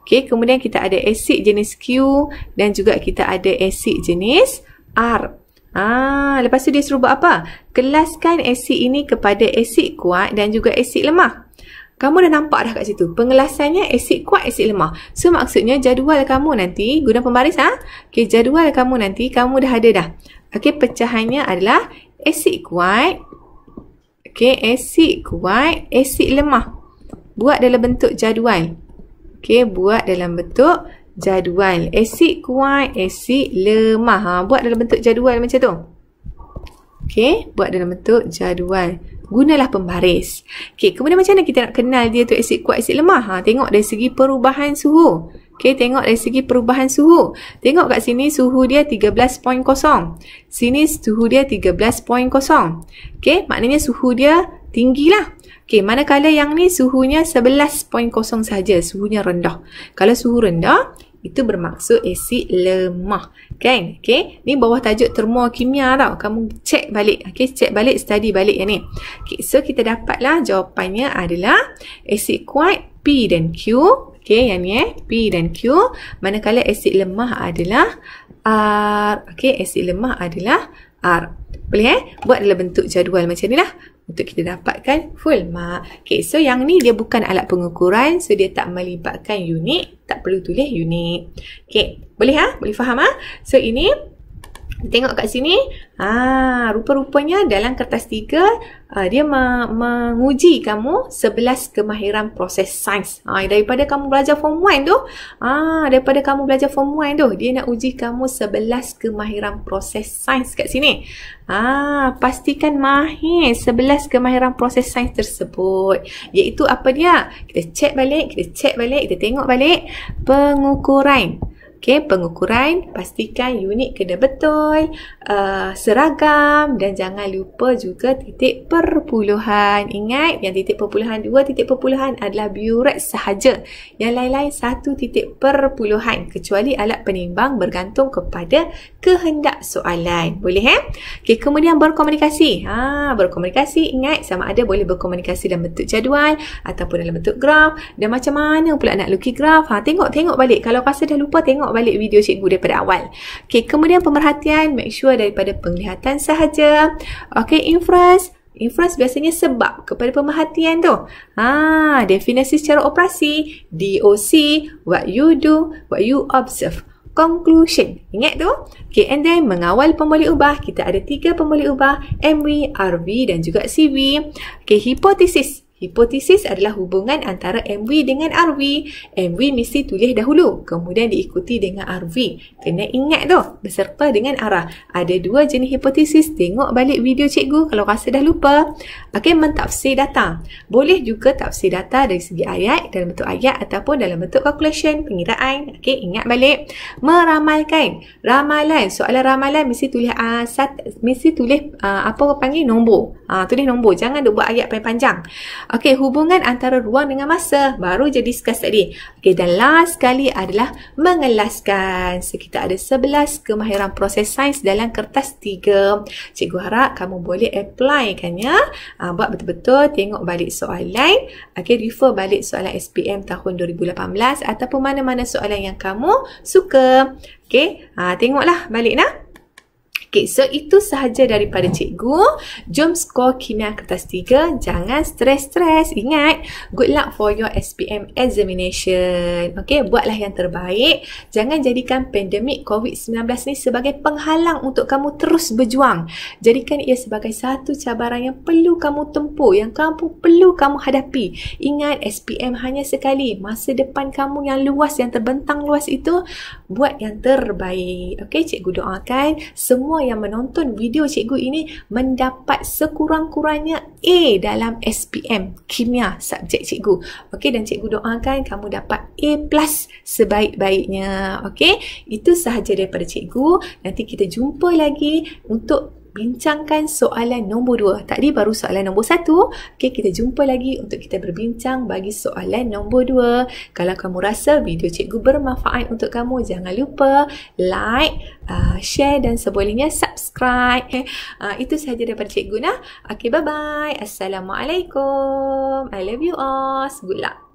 Okey, kemudian kita ada asid jenis Q dan juga kita ada asid jenis R. Lepas tu dia suruh buat apa? Kelaskan asid ini kepada asid kuat dan juga asid lemah. Kamu dah nampak dah kat situ. Pengelasannya asid kuat, asid lemah. So maksudnya jadual kamu nanti, guna pembaris Okey, jadual kamu nanti, kamu dah ada dah. Okey, pecahannya adalah asid kuat. Okey, asid kuat, asid lemah. Buat dalam bentuk jadual. Okey, buat dalam bentuk jadual. Asid kuat, asid lemah. Buat dalam bentuk jadual macam tu. Okey, buat dalam bentuk jadual. Gunalah pembaris. Okey, kemudian macam mana kita nak kenal dia tu asid kuat, asid lemah? Tengok dari segi perubahan suhu. Okey, tengok dari segi perubahan suhu. Tengok kat sini suhu dia 13.0. Sini suhu dia 13.0. Okey, maknanya suhu dia tinggilah. Okey, manakala yang ni suhunya 11.0 saja, suhunya rendah. Kalau suhu rendah, itu bermaksud asid lemah. Kan? Okey, ni bawah tajuk termokimia tau. Kamu cek balik. Okey, cek balik, study balik yang ni. Okey, so kita dapatlah jawapannya adalah asid kuat P dan Q. Okey, yang ni P dan Q. Manakala asid lemah adalah R. Okey, asid lemah adalah R. Boleh buat dalam bentuk jadual macam ni lah. Untuk kita dapatkan full mark. Okay, so yang ni dia bukan alat pengukuran. So dia tak melibatkan unit. Tak perlu tulis unit. Okay, boleh Boleh faham So ini, tengok kat sini. Rupa-rupanya dalam kertas 3, dia menguji kamu 11 kemahiran proses sains. Daripada kamu belajar form 1 tu, dia nak uji kamu 11 kemahiran proses sains kat sini. Pastikan mahir 11 kemahiran proses sains tersebut. Iaitu apa dia? Kita cek balik, kita tengok balik pengukuran. Okey, pengukuran pastikan unit kena betul, seragam dan jangan lupa juga titik perpuluhan. Ingat yang titik perpuluhan, 2 titik perpuluhan adalah Burex sahaja. Yang lain-lain 1 titik perpuluhan kecuali alat penimbang bergantung kepada kehendak soalan. Boleh Okey, kemudian berkomunikasi. Berkomunikasi ingat sama ada boleh berkomunikasi dalam bentuk jadual ataupun dalam bentuk graf. Dan macam mana pula nak lukis graf? Tengok balik. Kalau rasa dah lupa, tengok balik video cikgu daripada awal. Okey, kemudian pemerhatian, make sure daripada penglihatan sahaja. Okey, inference biasanya sebab kepada pemerhatian tu. Definisi secara operasi, DOC, what you do, what you observe. Conclusion. Ingat tu? Okay, and then mengawal pemboleh ubah. Kita ada 3 pemboleh ubah, MV, RV dan juga CV. Okay, hipotesis. Hipotesis adalah hubungan antara MV dengan RV. MV mesti tulis dahulu, kemudian diikuti dengan RV. Kena ingat tu, beserta dengan arah. Ada 2 jenis hipotesis. Tengok balik video cikgu kalau rasa dah lupa. Okey, mentafsir data. Boleh juga tafsir data dari segi ayat, dalam bentuk ayat ataupun dalam bentuk calculation, pengiraan. Okey, ingat balik. Meramalkan. Ramalan, soalan ramalan mesti tulis apa orang panggil nombor. Tulis nombor, jangan duk buat ayat panjang. Okey, hubungan antara ruang dengan masa. Baru je discuss tadi. Okey, dan last sekali adalah mengelaskan. So, kita ada 11 kemahiran proses sains dalam kertas 3. Cikgu harap kamu boleh apply kan ya. Buat betul-betul, tengok balik soalan. Okey, refer balik soalan SPM tahun 2018 ataupun mana-mana soalan yang kamu suka. Okey, tengoklah balik nah. Okay, so itu sahaja daripada cikgu. Jom skor kimia kertas 3. Jangan stres-stres. Ingat, good luck for your SPM examination. Okay, buatlah yang terbaik. Jangan jadikan pandemik COVID-19 ni sebagai penghalang untuk kamu terus berjuang. Jadikan ia sebagai satu cabaran yang perlu kamu tempuh, yang perlu kamu hadapi. Ingat, SPM hanya sekali. Masa depan kamu yang luas, yang terbentang luas itu, buat yang terbaik. Okay, cikgu doakan semua yang menonton video cikgu ini mendapat sekurang-kurangnya A dalam SPM kimia subjek cikgu. Okey, dan cikgu doakan kamu dapat A+ sebaik-baiknya. Okey, itu sahaja daripada cikgu. Nanti kita jumpa lagi untuk bincangkan soalan nombor 2. Tadi baru soalan nombor 1. Okey, kita jumpa lagi untuk kita berbincang bagi soalan nombor 2. Kalau kamu rasa video cikgu bermanfaat untuk kamu, jangan lupa like, share dan sebolehnya subscribe. Itu sahaja daripada cikgu nah. Okey, bye-bye. Assalamualaikum. I love you all. Good luck.